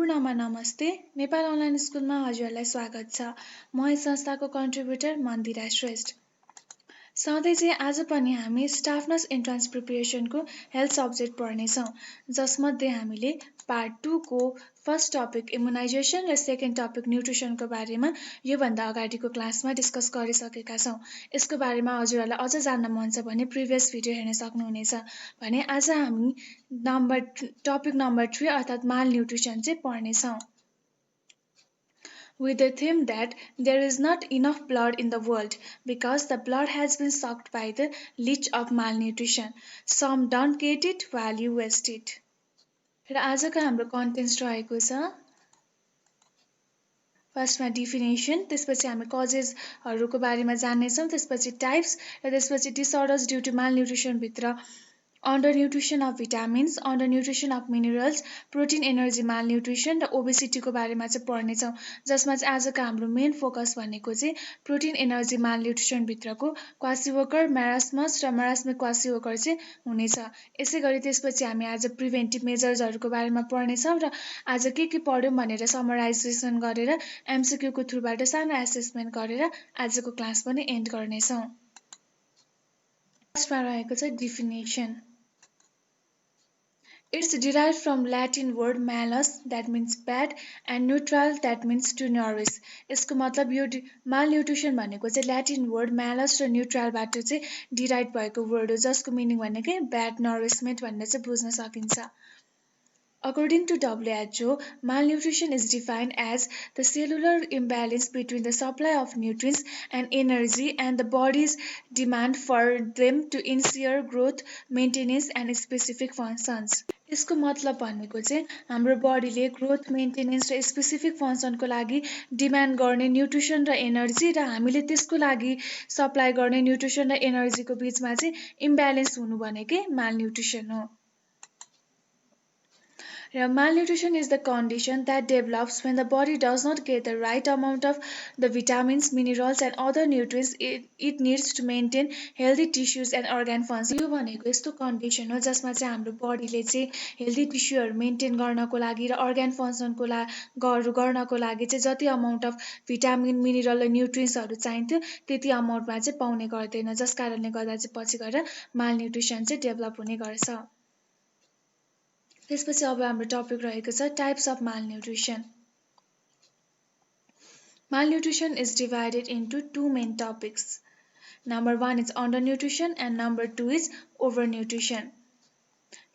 सम्पूर्णमा नमस्ते। नेपाल अनलाइन स्कुलमा हजुरहरूलाई स्वागत छ। म यस संस्थाको कन्ट्रिब्युटर मन्दिरा श्रेष्ठ। सधैँ चाहिँ आज पनि हामी स्टाफ नर्स इन्ट्रान्स प्रिपरेसनको हेल्थ सब्जेक्ट पढ्नेछौँ, जसमध्ये हामीले पार्ट 2 को फर्स्ट टपिक इम्युनाइजेसन र सेकेन्ड टपिक न्युट्रिसनको बारेमा योभन्दा अगाडिको क्लासमा डिस्कस गरिसकेका छौँ। यसको बारेमा हजुरहरूलाई अझ जान्न मन छ भने प्रिभियस भिडियो हेर्न सक्नुहुनेछ। भने आज हामी टपिक नम्बर 3 अर्थात् माल न्युट्रिसन चाहिँ पढ्नेछौँ। With the theme that there is not enough blood in the world because the blood has been sucked by the leech of malnutrition. Some don't get it while you waste it. र आजको हाम्रो contents रहेको छ फर्स्टमा definition, त्यसपछि हामी कजेसहरूको बारेमा जान्नेछौँ, त्यसपछि टाइप्स र त्यसपछि डिसअर्डर्स ड्यू टु मालन्युट्रिसन भित्र under nutrition of vitamins, under nutrition of minerals, protein energy malnutrition र ओबेसिटीको बारेमा चाहिँ पढ्नेछौँ, जसमा चाहिँ आजको हाम्रो मेन फोकस भनेको चाहिँ प्रोटिन एनर्जी मालन्युट्रिसन भित्रको क्वासिवोकर, म्यारास्मस र म्यारास्मिक क्वासिवोकर चाहिँ हुनेछ। यसै गरी त्यसपछि हामी आज प्रिभेन्टिभ मेजर्सहरूको बारेमा पढ्नेछौँ र आज के पढ्यौँ भनेर समराइजेसन गरेर एमसिक्यूको थ्रुबाट सानो एसेसमेन्ट गरेर आजको क्लास पनि एन्ड गर्नेछौँ। फर्स्टमा रहेको छ definition. It's derived from Latin word malus, that means bad, and neutral, that means to nourish. यसको मतलब यो malnutrition भनेको चाहिँ ल्याटिन वर्ड malus र न्युट्रलबाट चाहिँ डिराइभ भएको वर्ड हो, जसको मिनिङ भनेकै bad nourishment भनेर चाहिँ बुझ्न सकिन्छ। According to WHO, malnutrition is defined as the cellular imbalance between the supply of nutrients and energy and the body's demand for them to ensure growth, maintenance and specific functions. यसको मतलब भनेको चाहिँ हाम्रो बडीले ग्रोथ, मेन्टेनेन्स र specific फङ्सनको लागि demand गर्ने nutrition र एनर्जी र हामीले त्यसको लागि सप्लाई गर्ने न्युट्रिसन र एनर्जीको बिचमा चाहिँ इम्ब्यालेन्स हुनु भनेकै मालन्युट्रिसन हो। Malnutrition is the condition that develops when the body does not get the right amount of the vitamins, minerals and other nutrients it needs to maintain healthy tissues and organ function. यो भनेको यस्तो condition हो जसमा चाहिँ हाम्रो बडीले चाहिँ healthy टिस्युहरू maintain गर्नको लागि र अर्गन फङ्सनको गर्नको लागि चाहिँ जति अमाउन्ट अफ भिटामिन, मिनरल र न्युट्रिएन्ट्सहरू चाहिन्थ्यो त्यति अमाउन्टमा चाहिँ पाउने गर्दैन, जस कारणले गर्दा चाहिँ पछि गएर मालन्युट्रिसन चाहिँ डेभलप हुने गर्छ। त्यसपछि अब हाम्रो टपिक रहेको छ types of malnutrition. Malnutrition is divided into two main topics. Number 1 is undernutrition and number 2 is overnutrition.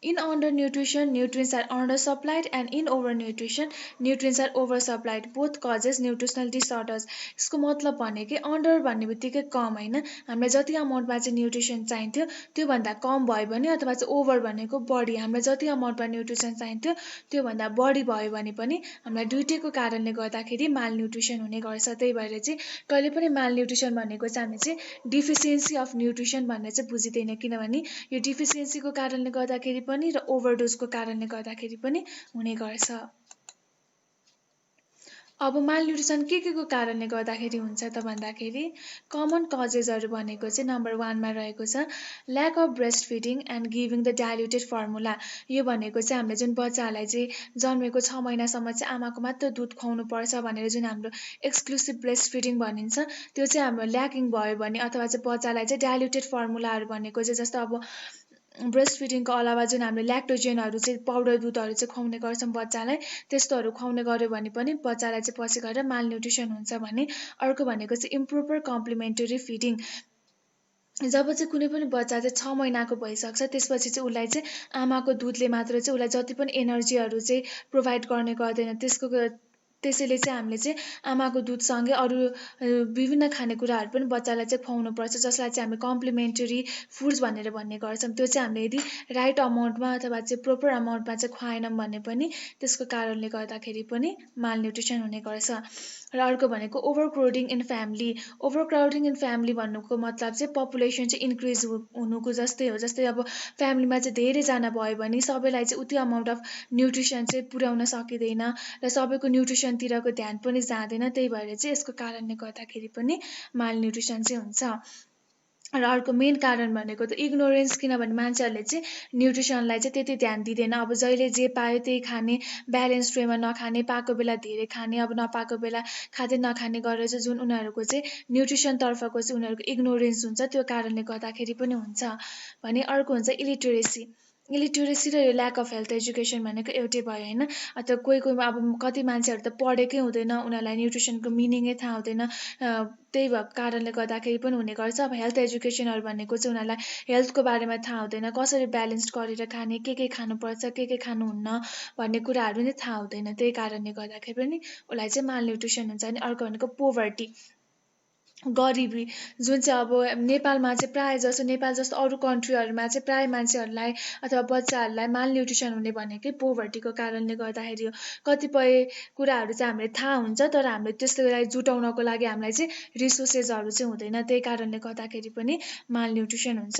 In undernutrition, nutrients are undersupplied and in overnutrition, nutrients are oversupplied. Both causes nutritional disorders. यसको मतलब भनेकै under भन्ने बित्तिकै कम हैन, हामीलाई जति अमाउन्टमा चाहिँ nutrition चाहिन्थ्यो त्यो भन्दा कम भयो भने, अथवा चाहिँ ओभर भनेको बढी, हामीलाई जति अमाउन्टमा न्युट्रिसन चाहिन्थ्यो त्यो भन्दा बढी भयो भने पनि हामीलाई दुईटैको कारणले गर्दाखेरि मालन्युट्रिसन हुने गर्छ। त्यही भएर चाहिँ कहिले पनि मालन्युट्रिसन भनेको चाहिँ हामी चाहिँ डिफिसियन्सी अफ न्युट्रिसन भनेर चाहिँ बुझिदैन, किनभने यो डिफिसियन्सीको कारणले गर्दाखेरि पनि र ओभरडोजको कारणले गर्दाखेरि पनि हुने गर्छ। अब मालन्युट्रिसन के को कारणले गर्दाखेरि हुन्छ त भन्दाखेरि कमन कजेसहरू भनेको चाहिँ नम्बर 1 मा रहेको छ lack of breast feeding and giving the diluted formula. यो भनेको चाहिँ हामीले जुन बच्चाहरूलाई चाहिँ जन्मेको 6 महिनासम्म चाहिँ आमाको मात्र दुध खुवाउनु पर्छ भनेर जुन हाम्रो एक्सक्लुसिभ ब्रेस्ट फिडिङ भनिन्छ, त्यो चाहिँ हाम्रो ल्याकिङ भयो भने, अथवा चाहिँ बच्चालाई चाहिँ डाइल्युटेड फर्मुलाहरू भनेको चाहिँ जस्तो अब ब्रेस्ट फिडिङको अलावा जुन हामीले ल्याक्टोजेनहरू चाहिँ पाउडर दुधहरू चाहिँ खुवाउने गर्छौँ बच्चालाई, त्यस्तोहरू खुवाउने गर्यो भने पनि बच्चालाई चाहिँ पछि गएर मालन्युट्रिसन हुन्छ भने। अर्को भनेको चाहिँ इम्प्रोपर कम्प्लिमेन्टरी फिडिङ। जब चाहिँ कुनै पनि बच्चा चाहिँ 6 महिनाको भइसक्छ त्यसपछि चाहिँ उसलाई चाहिँ आमाको दुधले मात्र चाहिँ उसलाई जति पनि एनर्जीहरू चाहिँ प्रोभाइड गर्ने गर्दैन, त्यसैले चाहिँ हामीले चाहिँ आमाको दुधसँगै अरू विभिन्न खानेकुराहरू पनि बच्चालाई चाहिँ खुवाउनु पर्छ, जसलाई चाहिँ हामी कम्प्लिमेन्टरी फुड्स भनेर भन्ने गर्छौँ। त्यो चाहिँ हामीले यदि राइट अमाउन्टमा अथवा चाहिँ प्रोपर अमाउन्टमा चाहिँ खुवाएनौँ भने पनि त्यसको कारणले गर्दाखेरि पनि मालन्युट्रिसन हुने गर्छ। र अर्को भनेको ओभरक्राउडिङ इन फ्यामिली। ओभरक्राउडिङ इन फ्यामिली भन्नुको मतलब चाहिँ पपुलेसन चाहिँ इन्क्रिज हुनुको जस्तै हो। जस्तै अब फ्यामिलीमा चाहिँ धेरैजना भयो भने सबैलाई चाहिँ उति अमाउन्ट अफ न्युट्रिसन चाहिँ पुर्याउन सकिँदैन र सबैको न्युट्रिसनतिरको ध्यान पनि जाँदैन, त्यही भएर चाहिँ यसको कारणले गर्दाखेरि पनि मालन्युट्रिसन चाहिँ हुन्छ। र अर्को मेन कारण भनेको त इग्नोरेन्स, किनभने मान्छेहरूले चाहिँ न्युट्रिसनलाई चाहिँ त्यति ध्यान दिँदैन। अब जहिले जे पायो त्यही खाने, ब्यालेन्स वेमा नखाने, पाएको बेला धेरै खाने, अब नपाएको बेला खाँदै नखाने गरेर चाहिँ जुन उनीहरूको चाहिँ न्युट्रिसनतर्फको चाहिँ उनीहरूको इग्नोरेन्स हुन्छ, त्यो कारणले गर्दाखेरि पनि हुन्छ भने। अर्को हुन्छ इलिटरेसी। इलिटरेसी र यो ल्याक अफ हेल्थ एजुकेसन भनेको एउटै भयो होइन। अथवा कोही अब कति मान्छेहरू त पढेकै हुँदैन, उनीहरूलाई न्युट्रिसनको मिनिङै थाहा हुँदैन। त्यही भएको कारणले गर्दाखेरि पनि हुने गर्छ। अब हेल्थ एजुकेसनहरू भनेको चाहिँ उनीहरूलाई हेल्थको बारेमा थाहा हुँदैन, कसरी ब्यालेन्स गरेर खाने, के खानुपर्छ, के खानुहुन्न भन्ने कुराहरू नै थाहा हुँदैन। त्यही कारणले गर्दाखेरि पनि उसलाई चाहिँ मालन्युट्रिसन हुन्छ। अनि अर्को भनेको पोभर्टी, गरिबी, जुन चाहिँ अब नेपालमा चाहिँ प्रायः जसो, नेपाल जस्तो अरू कन्ट्रीहरूमा चाहिँ प्रायः मान्छेहरूलाई अथवा बच्चाहरूलाई मालन्युट्रिसन हुने भनेकै पोभर्टीको कारणले गर्दाखेरि हो। कतिपय कुराहरू चाहिँ हामीलाई थाहा हुन्छ, तर हामीले त्यसलाई जुटाउनको लागि हामीलाई चाहिँ रिसोर्सेसहरू चाहिँ हुँदैन। त्यही कारणले गर्दाखेरि पनि मालन्युट्रिसन हुन्छ।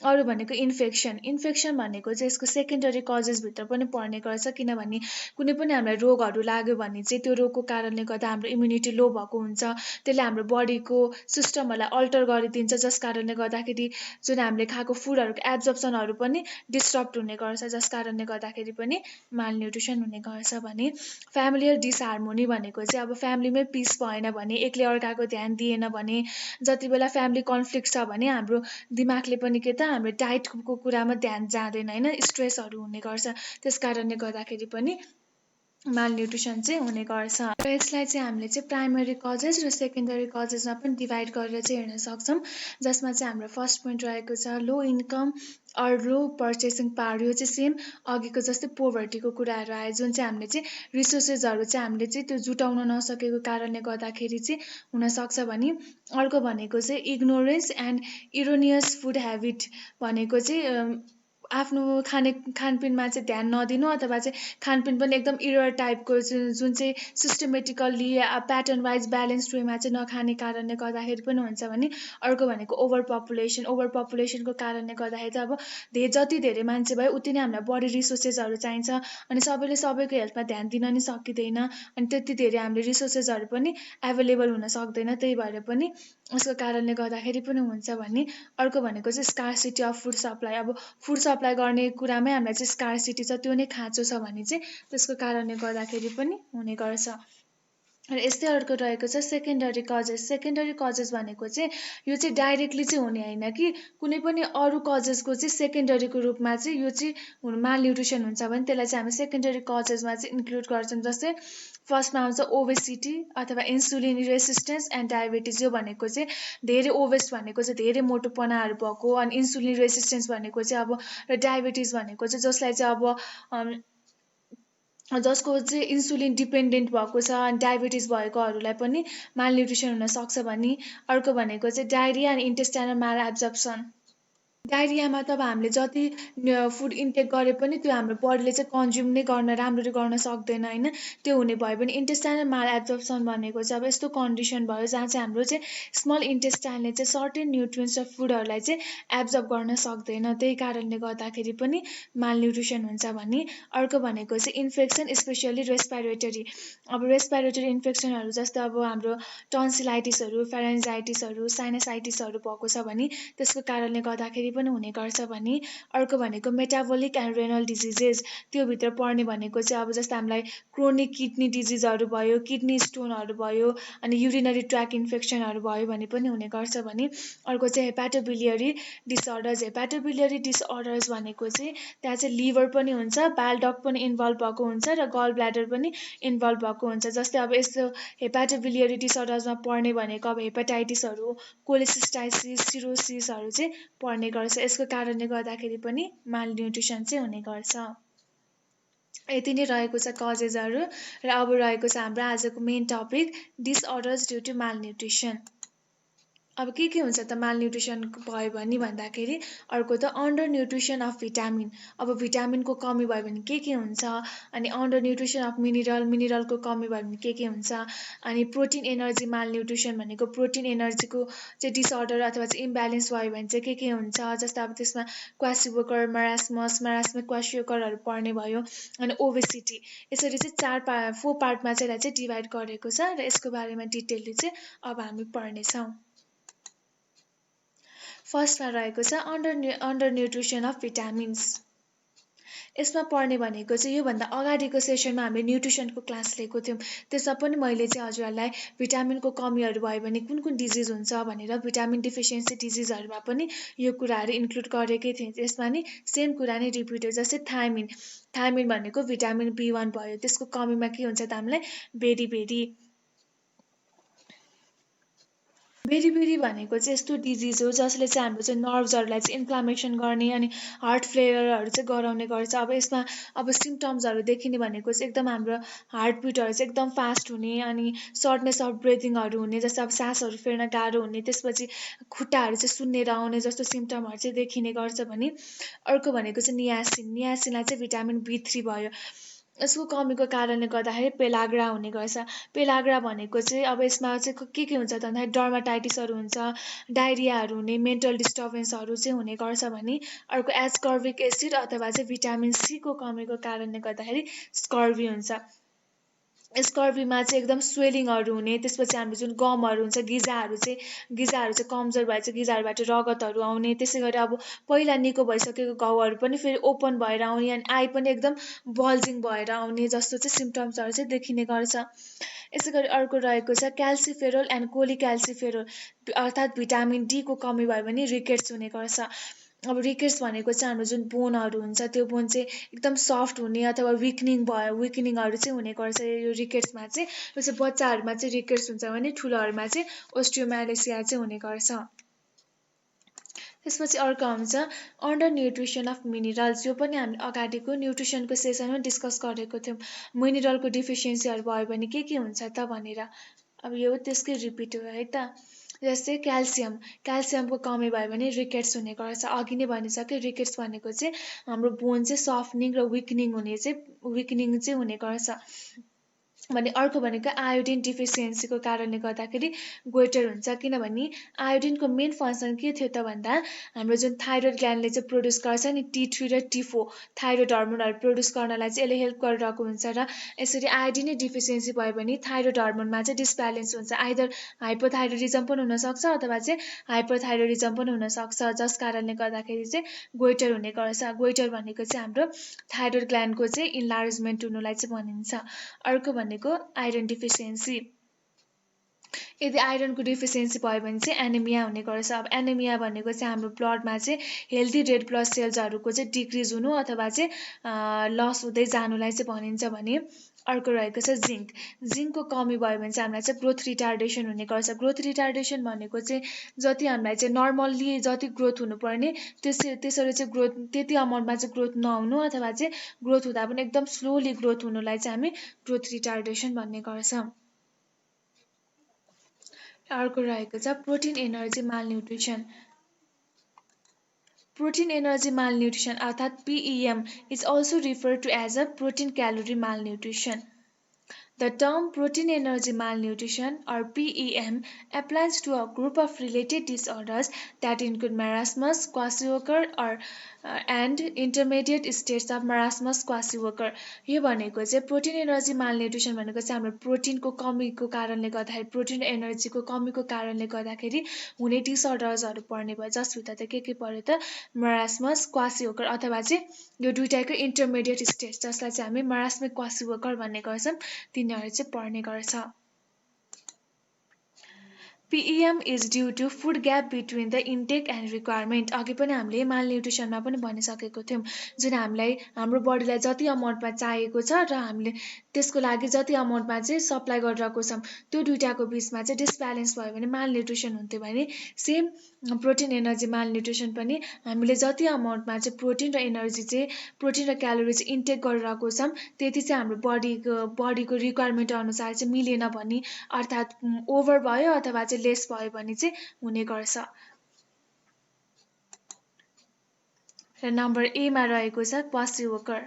अरू भनेको इन्फेक्सन। इन्फेक्सन भनेको चाहिँ यसको सेकेन्डरी कजेसभित्र पनि पर्ने गर्छ, किनभने कुनै पनि हामीलाई रोगहरू लाग्यो भने चाहिँ त्यो रोगको कारणले गर्दा हाम्रो इम्युनिटी लो भएको हुन्छ। त्यसले हाम्रो बडीको सिस्टमहरूलाई अल्टर गरिदिन्छ, जस कारणले गर्दाखेरि जुन हामीले खाएको फुडहरूको एब्जर्प्सनहरू पनि डिस्टर्ब हुने गर्छ, जस कारणले गर्दाखेरि पनि मालन्युट्रिसन हुने गर्छ भने। फ्यामिलियल डिसहार्मोनी भनेको चाहिँ अब फ्यामिलीमै पिस भएन भने, एकले अर्काको ध्यान दिएन भने, जति बेला फ्यामिली कन्फ्लिक्ट छ भने हाम्रो दिमागले पनि के त हाम्रो डाइटको कुरामा ध्यान जाँदैन होइन, स्ट्रेसहरू हुने गर्छ। त्यस कारणले गर्दाखेरि पनि मालन्युट्रिसन चाहिँ हुने गर्छ। र यसलाई चाहिँ हामीले चाहिँ प्राइमरी कजेस र सेकेन्डरी कजेसमा पनि डिभाइड गरेर चाहिँ हेर्न सक्छौँ, जसमा चाहिँ हाम्रो फर्स्ट पोइन्ट रहेको छ low income or low purchasing power. यो चाहिँ सेम अघिको जस्तै पोभर्टीको कुराहरू आयो, जुन चाहिँ हामीले चाहिँ रिसोर्सेसहरू चाहिँ हामीले चाहिँ त्यो जुटाउन नसकेको कारणले गर्दाखेरि चाहिँ हुनसक्छ भने। अर्को भनेको चाहिँ ignorance and erroneous food habit भनेको चाहिँ आफ्नो खानपिनमा चाहिँ ध्यान नदिनु, अथवा चाहिँ खानपिन पनि एकदम इरर टाइपको जुन चाहिँ सिस्टमेटिकल्ली प्याटर्न वाइज ब्यालेन्स वेमा चाहिँ नखाने कारणले गर्दाखेरि पनि हुन्छ भने। अर्को भनेको ओभर पपुलेसन। ओभर पपुलेसनको कारणले गर्दाखेरि त अब जति धेरै मान्छे भयो उति नै हामीलाई बढी रिसोर्सेसहरू चाहिन्छ, अनि सबैले सबैको हेल्थमा ध्यान दिन नि सकिँदैन, अनि त्यति धेरै हामीले रिसोर्सेसहरू पनि एभाइलेबल हुन सक्दैन। त्यही भएर पनि यसको कारणले गर्दाखेरि पनि हुन्छ भने। अर्को भनेको चाहिँ स्कार्सिटी अफ फुड सप्लाई। अब फुड सप्लाई गर्ने कुरामै हामीलाई चाहिँ स्कार्सिटी छ, त्यो नै खाँचो छ भने चाहिँ त्यसको कारणले गर्दाखेरि पनि हुने गर्छ। र यस्तै अर्को रहेको छ सेकेन्डरी कजेस। सेकेन्डरी कजेस भनेको चाहिँ यो चाहिँ डाइरेक्टली चाहिँ हुने होइन कि कुनै पनि अरू कजेसको चाहिँ सेकेन्डरीको रूपमा चाहिँ यो चाहिँ मालन्युट्रिसन हुन्छ भने त्यसलाई चाहिँ हामी सेकेन्डरी कजेसमा चाहिँ इन्क्लुड गर्छौँ। जस्तै फर्स्टमा आउँछ ओबेसिटी अथवा इन्सुलिन रेसिस्टेन्स एन्ड डायबिटिज। यो भनेको चाहिँ धेरै ओबेस भनेको चाहिँ धेरै मोटोपनाहरू भएको, अनि इन्सुलिन रेसिस्टेन्स भनेको चाहिँ अब, र डायबिटिज भनेको चाहिँ जसलाई चाहिँ अब जसको चाहिँ इन्सुलिन डिपेन्डेन्ट भएको छ, अनि डायबिटिज भएकोहरूलाई पनि मालन्युट्रिसन हुनसक्छ भने। अर्को भनेको चाहिँ diarrhoea and intestinal malabsorption. डायरियामा त अब हामीले जति फुड इन्टेक गरे पनि त्यो हाम्रो बडीले चाहिँ कन्ज्युम नै राम्ररी गर्न सक्दैन होइन। त्यो हुने भयो भने इन्टेस्टाइनल माल एब्जर्प्सन भनेको चाहिँ अब यस्तो कन्डिसन भयो जहाँ चाहिँ हाम्रो चाहिँ स्मल इन्टेस्टाइनले चाहिँ सर्टेन न्युट्रियन्ट्स र फुडहरूलाई चाहिँ एब्जर्ब गर्न सक्दैन। त्यही कारणले गर्दाखेरि पनि मालन्युट्रिसन हुन्छ भने। अर्को भनेको चाहिँ इन्फेक्सन, स्पेसियली रेस्पिरेटरी। अब रेस्पिरेटरी इन्फेक्सनहरू जस्तो अब हाम्रो टन्सिलाइटिसहरू, फेरेन्जाइटिसहरू, साइनसाइटिसहरू भएको छ भने त्यसको कारणले गर्दाखेरि पनि हुने गर्छ भने। अर्को भनेको मेटाबोलिक एन्ड रेनल डिजिजेस। त्योभित्र पर्ने भनेको चाहिँ अब जस्तो हामीलाई क्रोनिक किडनी डिजिजहरू भयो, किडनी स्टोनहरू भयो, अनि युरिनरी ट्र्याक इन्फेक्सनहरू भयो भने पनि हुने गर्छ भने। अर्को चाहिँ हेपाटोबिलियरी डिसअर्डर्स। हेपाटोबिलियरी डिसअर्डर्स भनेको चाहिँ त्यहाँ चाहिँ लिभर पनि हुन्छ, बाइल डक्ट पनि इन्भल्भ भएको हुन्छ, र गल ब्ल्याडर पनि इन्भल्भ भएको हुन्छ। जस्तै अब यस्तो हेपाटोबिलियरी डिसअर्डर्समा पर्ने भनेको अब हेपाटाइटिसहरू, कोलेसिस्टाइसिस, सिरोसिसहरू चाहिँ पर्ने गर्छ। यसको कारणले गर्दाखेरि पनि मालन्युट्रिसन चाहिँ हुने गर्छ। यति नै रहेको छ कजेसहरू। र अब रहेको छ हाम्रो आजको main topic disorders due to malnutrition. अब के हुन्छ त मालन्युट्रिसन भयो भने भन्दाखेरि, अर्को त अन्डर न्युट्रिसन अफ भिटामिन। अब भिटामिनको कमी भयो भने के हुन्छ, अनि अन्डर न्युट्रिसन अफ मिनरल, मिनरलको कमी भयो भने के हुन्छ, अनि प्रोटिन एनर्जी मालन्युट्रिसन भनेको प्रोटिन एनर्जीको चाहिँ डिसअर्डर अथवा चाहिँ इम्ब्यालेन्स भयो भने चाहिँ के हुन्छ। जस्तो अब त्यसमा क्वासिवोकर, मरास्मस, मरास्मिक क्वासिवोकरहरू पर्ने भयो, अनि ओबेसिटी। यसरी चाहिँ 4 पार्टमा चाहिँ यसलाई चाहिँ डिभाइड गरेको छ, र यसको बारेमा डिटेलली चाहिँ अब हामी पढ्नेछौँ। फर्स्टमा रहेको छ अन्डर न्युट्रिसन अफ भिटामिन्स। यसमा पढ्ने भनेको चाहिँ योभन्दा अगाडिको सेसनमा हामीले न्युट्रिसनको क्लास लिएको थियौँ। त्यसमा पनि मैले चाहिँ हजुरहरूलाई भिटामिनको कमीहरू भयो भने कुन कुन डिजिज हुन्छ भनेर भिटामिन डिफिसियन्सी डिजिजहरूमा पनि यो कुराहरू इन्क्लुड गरेकै थिएँ। त्यसमा नि सेम कुरा नै रिपिट हो। जस्तै थाइमिन भनेको भिटामिन B1 भयो, त्यसको कमीमा के हुन्छ त हामीलाई बेरी बेरी भनेको चाहिँ यस्तो डिजिज हो जसले चाहिँ हाम्रो चाहिँ नर्भ्सहरूलाई चाहिँ इन्फ्लामेसन गर्ने अनि हार्ट फेलियरहरू चाहिँ गराउने गर्छ। अब यसमा अब सिम्टम्सहरू देखिने भनेको चाहिँ एकदम हाम्रो हार्टबिटहरू चाहिँ एकदम फास्ट हुने अनि सर्टनेस अफ ब्रिथिङहरू हुने, जस्तो अब सासहरू फेर्न गाह्रो हुने, त्यसपछि खुट्टाहरू चाहिँ सुन्निएर आउने जस्तो सिम्टमहरू चाहिँ देखिने गर्छ भने अर्को भनेको चाहिँ नियासिनलाई चाहिँ भिटामिन B3 भयो। यसको कमीको कारणले गर्दाखेरि पेलाग्रा हुने गर्छ। पेलाग्रा भनेको चाहिँ अब यसमा चाहिँ के हुन्छ त भन्दाखेरि डर्माटाइटिसहरू हुन्छ, डायरियाहरू हुने, मेन्टल डिस्टर्बेन्सहरू चाहिँ हुने गर्छ भने अर्को एस्कर्भिक एसिड अथवा चाहिँ भिटामिन सीको कमीको कारणले गर्दाखेरि स्कर्भी हुन्छ। स्कर्भीमा चाहिँ एकदम स्वेलिङहरू हुने, त्यसपछि हाम्रो जुन गमहरू हुन्छ गिजाहरू चाहिँ कमजोर भएर चाहिँ गिजाहरूबाट रगतहरू आउने, त्यसै गरी अब पहिला निको भइसकेको घाउहरू पनि फेरि ओपन भएर आउने अनि आई पनि एकदम बल्जिङ भएर आउने जस्तो चाहिँ सिम्टम्सहरू चाहिँ देखिने गर्छ। यसै गरी अर्को रहेको छ क्याल्सिफेरोल एन्ड कोलिक्याल्सिफेरोल अर्थात् भिटामिन डीको कमी भयो भने रिकेट्स हुने गर्छ। अब रिकेट्स भनेको चाहिँ हाम्रो जुन बोनहरू हुन्छ त्यो बोन चाहिँ एकदम सफ्ट हुने अथवा विकनिङहरू चाहिँ हुने गर्छ यो रिकेट्समा चाहिँ। जस्तै बच्चाहरूमा चाहिँ रिकेट्स हुन्छ भने ठुलोहरूमा चाहिँ ओस्टियोम्यालेसिया चाहिँ हुने गर्छ। त्यसपछि अर्को आउँछ अन्डर न्युट्रिसन अफ मिनरल्स। यो पनि हामीले अगाडिको न्युट्रिसनको सेसनमा डिस्कस गरेको थियौँ। मिनरलको डिफिसियन्सीहरू भयो भने के हुन्छ त भनेर, अब यो त्यसकै रिपिट हो है त। जस्तै क्याल्सियमको कमी भयो भने रिकेट्स हुने गर्छ। अघि नै भनिसकेँ रिकेट्स भनेको चाहिँ हाम्रो बोन चाहिँ सफ्टनिङ र विकनिङ चाहिँ हुने गर्छ। भने अर्को भनेको आयोडिन डिफिसियन्सीको कारणले गर्दाखेरि गोइटर हुन्छ। किनभने आयोडिनको मेन फङ्सन के थियो त भन्दा हाम्रो जुन थाइरोइड ग्ल्यान्डले चाहिँ प्रड्युस गर्छ नि T3 र T4 थाइरोइड हर्मोनहरू प्रड्युस गर्नलाई चाहिँ यसले हेल्प गरिरहेको हुन्छ र यसरी आयोडिनै डिफिसियन्सी भयो भने थाइरोइड हर्मोनमा चाहिँ डिसब्यालेन्स हुन्छ। आइदर हाइपोथाइरोइडिजम पनि हुनसक्छ अथवा चाहिँ हाइपरथाइरोइडिजम पनि हुनसक्छ, जस कारणले गर्दाखेरि चाहिँ गोइटर हुने गर्छ। गोइटर भनेको चाहिँ हाम्रो थाइरोइड ग्ल्यान्डको चाहिँ इन्लार्जमेन्ट हुनुलाई चाहिँ भनिन्छ। अर्को भनेको आइरन डिफिसियन्सी। यदि आइरनको डिफिसियन्सी भयो भने चाहिँ एनिमिया हुने गर्छ। अब एनिमिया भनेको चाहिँ हाम्रो ब्लडमा चाहिँ हेल्दी रेड ब्लड सेल्सहरूको चाहिँ डिक्रिज हुनु अथवा चाहिँ लस हुँदै जानुलाई चाहिँ भनिन्छ भने अर्को रहेको छ जिङ्कको कमी भयो भने चाहिँ हामीलाई चाहिँ ग्रोथ रिटार्डेसन हुने गर्छ। ग्रोथ रिटार्डेसन भनेको चाहिँ जति हामीलाई चाहिँ नर्मल्ली जति ग्रोथ हुनुपर्ने त्यसरी चाहिँ ग्रोथ त्यति अमाउन्टमा चाहिँ ग्रोथ नहुनु अथवा चाहिँ ग्रोथ हुँदा पनि एकदम स्लोली ग्रोथ हुनुलाई चाहिँ हामी ग्रोथ रिटार्डेसन भन्ने गर्छौँ। अर्को रहेको छ protein energy malnutrition. Protein energy malnutrition अर्थात् PEM is also referred to as a protein calorie malnutrition. The term protein energy malnutrition or PEM applies to a group of related disorders that include marasmus, kwashiorkor and intermediate states of marasmus kwashiorkor. यो भनेको चाहिँ protein energy malnutrition भनेको चाहिँ हाम्रो प्रोटिनको कमीको कारणले गर्दाखेरि protein र एनर्जीको कमीको कारणले गर्दाखेरि हुने डिसअर्डर्सहरू पर्ने भयो। जसभित्र त के पर्यो त मरास्मस क्वासिओकर अथवा चाहिँ यो दुइटैको इन्टरमिडिएट स्टेज जसलाई चाहिँ हामी मरास्मिक क्वासिओकर भन्ने गर्छौँ तिनीहरू चाहिँ पर्ने गर्छ। PEM is due to food gap between the intake and requirement. अघि पनि हामीले मालन्युट्रिसनमा पनि भनिसकेको थियौँ। जुन हामीलाई हाम्रो बडीलाई जति अमाउन्टमा चाहिएको छ र हामीले त्यसको लागि जति अमाउन्टमा चाहिँ सप्लाई गरिरहेको छौँ त्यो दुइटाको बिचमा चाहिँ डिसब्यालेन्स भयो भने मालन्युट्रिसन हुन्थ्यो भने सेम प्रोटिन एनर्जी मालन्युट्रिसन पनि हामीले जति अमाउन्टमा चाहिँ प्रोटिन र क्यालोरी चाहिँ इन्टेक गरिरहेको छौँ त्यति चाहिँ हाम्रो बडीको रिक्वायरमेन्ट अनुसार चाहिँ मिलेन भने अर्थात् ओभर भयो अथवा चाहिँ लेस भयो भने चाहिँ हुने गर्छ। र नम्बर ए मा रहेको छ क्वासिओकर।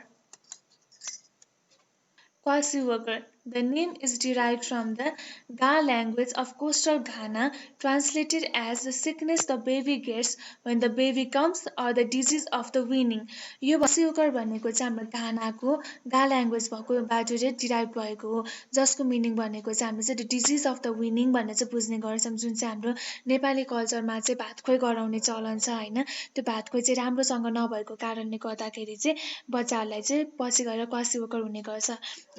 The name is derived from the Ga language of coastal Ghana, translated as the sickness the baby gets when the baby comes or the disease of the weaning. यो क्वासिओकर भनेको चाहिँ हाम्रो घानाको गा ल्याङ्ग्वेज भएकोबाट चाहिँ डिराइभ भएको हो, जसको मिनिङ भनेको चाहिँ हामीले चाहिँ डिजिज अफ द विनिङ भनेर चाहिँ बुझ्ने गर्छौँ, जुन चाहिँ हाम्रो नेपाली कल्चरमा चाहिँ भातखुवाइ गराउने चलन छ होइन। त्यो भातखुवाइ चाहिँ राम्रोसँग नभएको कारणले गर्दाखेरि चाहिँ बच्चाहरूलाई चाहिँ पछि गएर क्वासिओकर हुने गर्छ।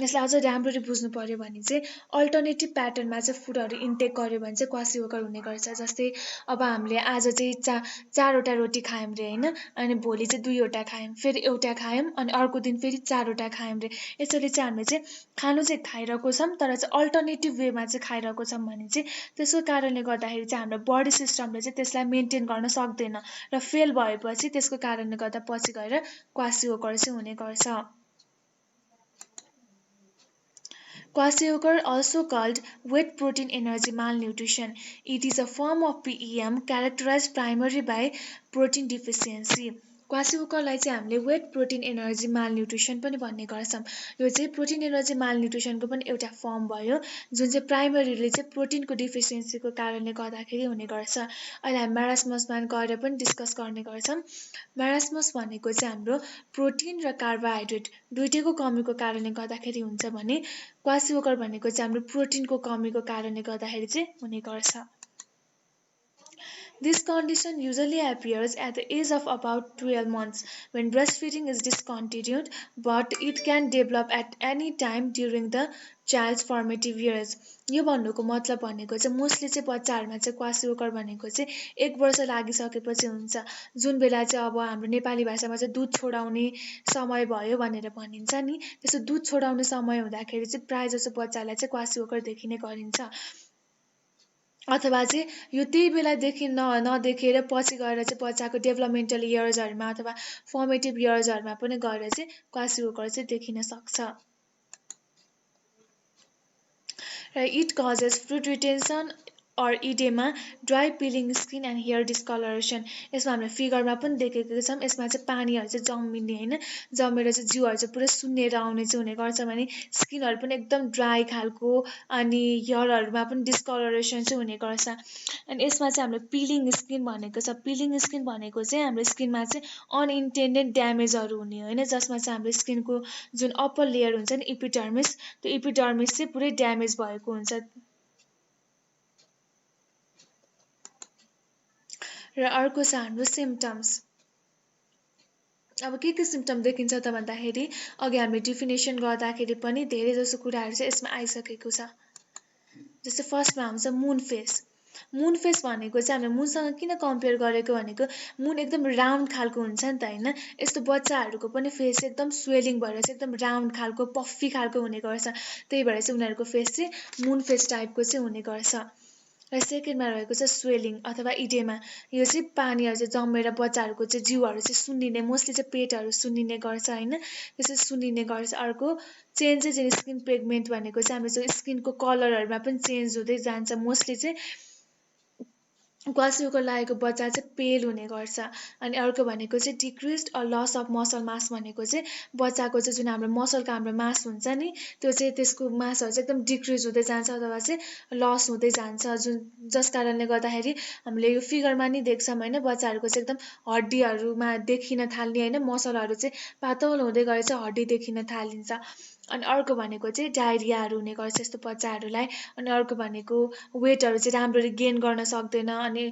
यसलाई अझ राम्ररी बुझ्नु पर्यो भने चाहिँ अल्टरनेटिभ प्याटर्नमा चाहिँ फुडहरू इन्टेक गर्यो भने चाहिँ क्वासिओकर हुने गर्छ। जस्तै अब हामीले आज चाहिँ चारवटा रोटी खायौँ रे होइन, अनि भोलि चाहिँ दुईवटा खायौँ, फेरि एउटा खायौँ, अनि अर्को दिन फेरि चारवटा खायौँ रे। यसरी चाहिँ हामीले चाहिँ खानु चाहिँ खाइरहेको छौँ, तर चाहिँ अल्टरनेटिभ वेमा चाहिँ खाइरहेको छौँ भने चाहिँ त्यसको कारणले गर्दाखेरि चाहिँ हाम्रो बडी सिस्टमले चाहिँ त्यसलाई मेन्टेन गर्न सक्दैन र फेल भएपछि त्यसको कारणले गर्दा पछि गएर क्वासिओकर चाहिँ हुने गर्छ। Kwashiorkor, also called wet protein energy malnutrition, it is a form of PEM characterized primarily by protein deficiency. क्वासिओकरलाई चाहिँ हामीले वेट प्रोटिन एनर्जी मालन्युट्रिसन पनि भन्ने गर्छौँ। यो चाहिँ प्रोटिन एनर्जी मालन्युट्रिसनको पनि एउटा फर्म भयो, जुन चाहिँ प्राइमरीले चाहिँ प्रोटिनको डिफिसियन्सीको कारणले गर्दाखेरि हुने गर्छ। अहिले हामी म्यारास्मसमा गएर पनि डिस्कस गर्ने गर्छौँ। म्यारास्मस भनेको चाहिँ हाम्रो प्रोटिन र कार्बोहाइड्रेट दुइटैको कमीको कारणले गर्दाखेरि हुन्छ भने क्वासिओकर भनेको चाहिँ हाम्रो प्रोटिनको कमीको कारणले गर्दाखेरि चाहिँ हुने गर्छ। This condition usually appears at the age of about 12 months when breastfeeding is discontinued, but it can develop at any time during the child's formative years. यो भन्नुको मतलब भनेको चाहिँ मोस्टली चाहिँ बच्चाहरूमा चाहिँ क्वासिओकर भनेको चाहिँ 1 वर्ष लागिसकेपछि हुन्छ, जुन बेला चाहिँ अब हाम्रो नेपाली भाषामा चाहिँ दुध छोडाउने समय भयो भनेर भनिन्छ नि। त्यसो दुध छोडाउने समय हुँदाखेरि चाहिँ प्रायःजसो बच्चालाई चाहिँ क्वासिओकर देखिने गरिन्छ, अथवा चाहिँ यो त्यही बेलादेखि नदेखेर पछि गएर चाहिँ बच्चाको डेभलपमेन्टल इयर्सहरूमा अथवा फर्मेटिभ इयर्सहरूमा पनि गएर चाहिँ क्वासिओकर चाहिँ देखिन सक्छ। र it causes fluid retention or edema, dry peeling skin and hair discoloration. यसमा हामीले फिगरमा पनि देखेको छौँ। यसमा चाहिँ पानीहरू चाहिँ जमिने होइन, जमेर चाहिँ जिउहरू चाहिँ पुरै सुन्निएर आउने चाहिँ हुने गर्छ भने स्किनहरू पनि एकदम ड्राई खालको, अनि हेयरहरूमा पनि डिस्कलरेसन चाहिँ हुने गर्छ। अनि यसमा चाहिँ हाम्रो पिलिङ स्किन भनेको छ। पिलिङ स्किन भनेको चाहिँ हाम्रो स्किनमा चाहिँ अनइन्टेन्डेड ड्यामेजहरू हुने होइन, जसमा चाहिँ हाम्रो स्किनको जुन अप्पर लेयर हुन्छ नि इपिडर्मिस, त्यो इपिडर्मिस चाहिँ पुरै ड्यामेज भएको हुन्छ। र अर्को छ हाम्रो सिम्पटम्स। अब के सिम्पटम देखिन्छ त भन्दाखेरि अघि हामीले डिफिनेसन गर्दाखेरि पनि धेरै जसो कुराहरू चाहिँ यसमा आइसकेको छ। जस्तै फर्स्टमा आउँछ मुन फेस। मुन फेस भनेको चाहिँ हामीले मुनसँग किन कम्पेयर गरेको भनेको मुन एकदम राउन्ड खालको हुन्छ नि त होइन। यस्तो बच्चाहरूको पनि फेस एकदम स्वेलिङ भएर चाहिँ एकदम राउन्ड खालको पफ्फी खालको हुने गर्छ, त्यही भएर चाहिँ उनीहरूको फेस चाहिँ मुन फेस टाइपको चाहिँ हुने गर्छ। र सेकेन्डमा रहेको छ स्वेलिङ अथवा इडेमा। यो चाहिँ पानीहरू चाहिँ जमेर बच्चाहरूको चाहिँ जिउहरू चाहिँ सुन्निने, मोस्टली चाहिँ पेटहरू सुन्निने गर्छ होइन, त्यसरी सुन्निने गर्छ। अर्को चेन्जेस इन स्किन पिगमेन्ट भनेको चाहिँ हाम्रो चाहिँ स्किनको कलरहरूमा पनि चेन्ज हुँदै जान्छ। मोस्टली चाहिँ क्वासिओकर लागेको बच्चा चाहिँ पेल हुने गर्छ। अनि अर्को भनेको चाहिँ decreased or loss of muscle mass भनेको चाहिँ बच्चाको चाहिँ जुन हाम्रो मसलको हाम्रो मास हुन्छ नि, त्यो चाहिँ त्यसको मासहरू चाहिँ एकदम डिक्रिज हुँदै जान्छ अथवा चाहिँ लस हुँदै जान्छ, जस कारणले गर्दाखेरि हामीले यो फिगरमा नि देख्छौँ होइन, बच्चाहरूको चाहिँ एकदम हड्डीहरूमा देखिन थाल्ने होइन, मसलहरू चाहिँ पातलो हुँदै गएर चाहिँ हड्डी देखिन थालिन्छ। अनि अर्को भनेको चाहिँ डायरियाहरू हुने गर्छ यस्तो बच्चाहरूलाई। अनि अर्को भनेको वेटहरू चाहिँ राम्ररी गेन गर्न सक्दैन, अनि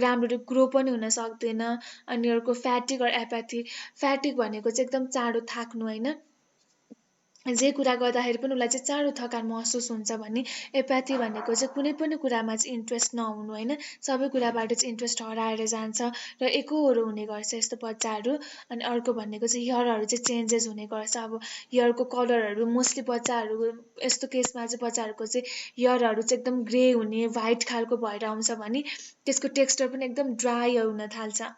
राम्ररी ग्रो पनि हुन सक्दैन। अनि अर्को फ्याटिक अर एप्याथी। फ्याटिक भनेको चाहिँ एकदम चाँडो थाक्नु होइन, जे कुरा गर्दाखेरि पनि उसलाई चाहिँ चाँडो थकान महसुस हुन्छ भने। एप्याथी भनेको चाहिँ कुनै पनि कुरामा चाहिँ इन्ट्रेस्ट नहुनु होइन, सबै कुराबाट चाहिँ इन्ट्रेस्ट हराएर जान्छ र एकोहोरो हुने गर्छ यस्तो बच्चाहरू। अनि अर्को भनेको चाहिँ हेयरहरू चाहिँ चेन्जेस हुने गर्छ। अब हेयरको कलरहरू मोस्टली बच्चाहरू यस्तो केसमा चाहिँ बच्चाहरूको चाहिँ हेयरहरू चाहिँ एकदम ग्रे हुने, व्हाइट खालको भएर आउँछ भने त्यसको टेक्स्चर पनि एकदम ड्राई हुन थाल्छ।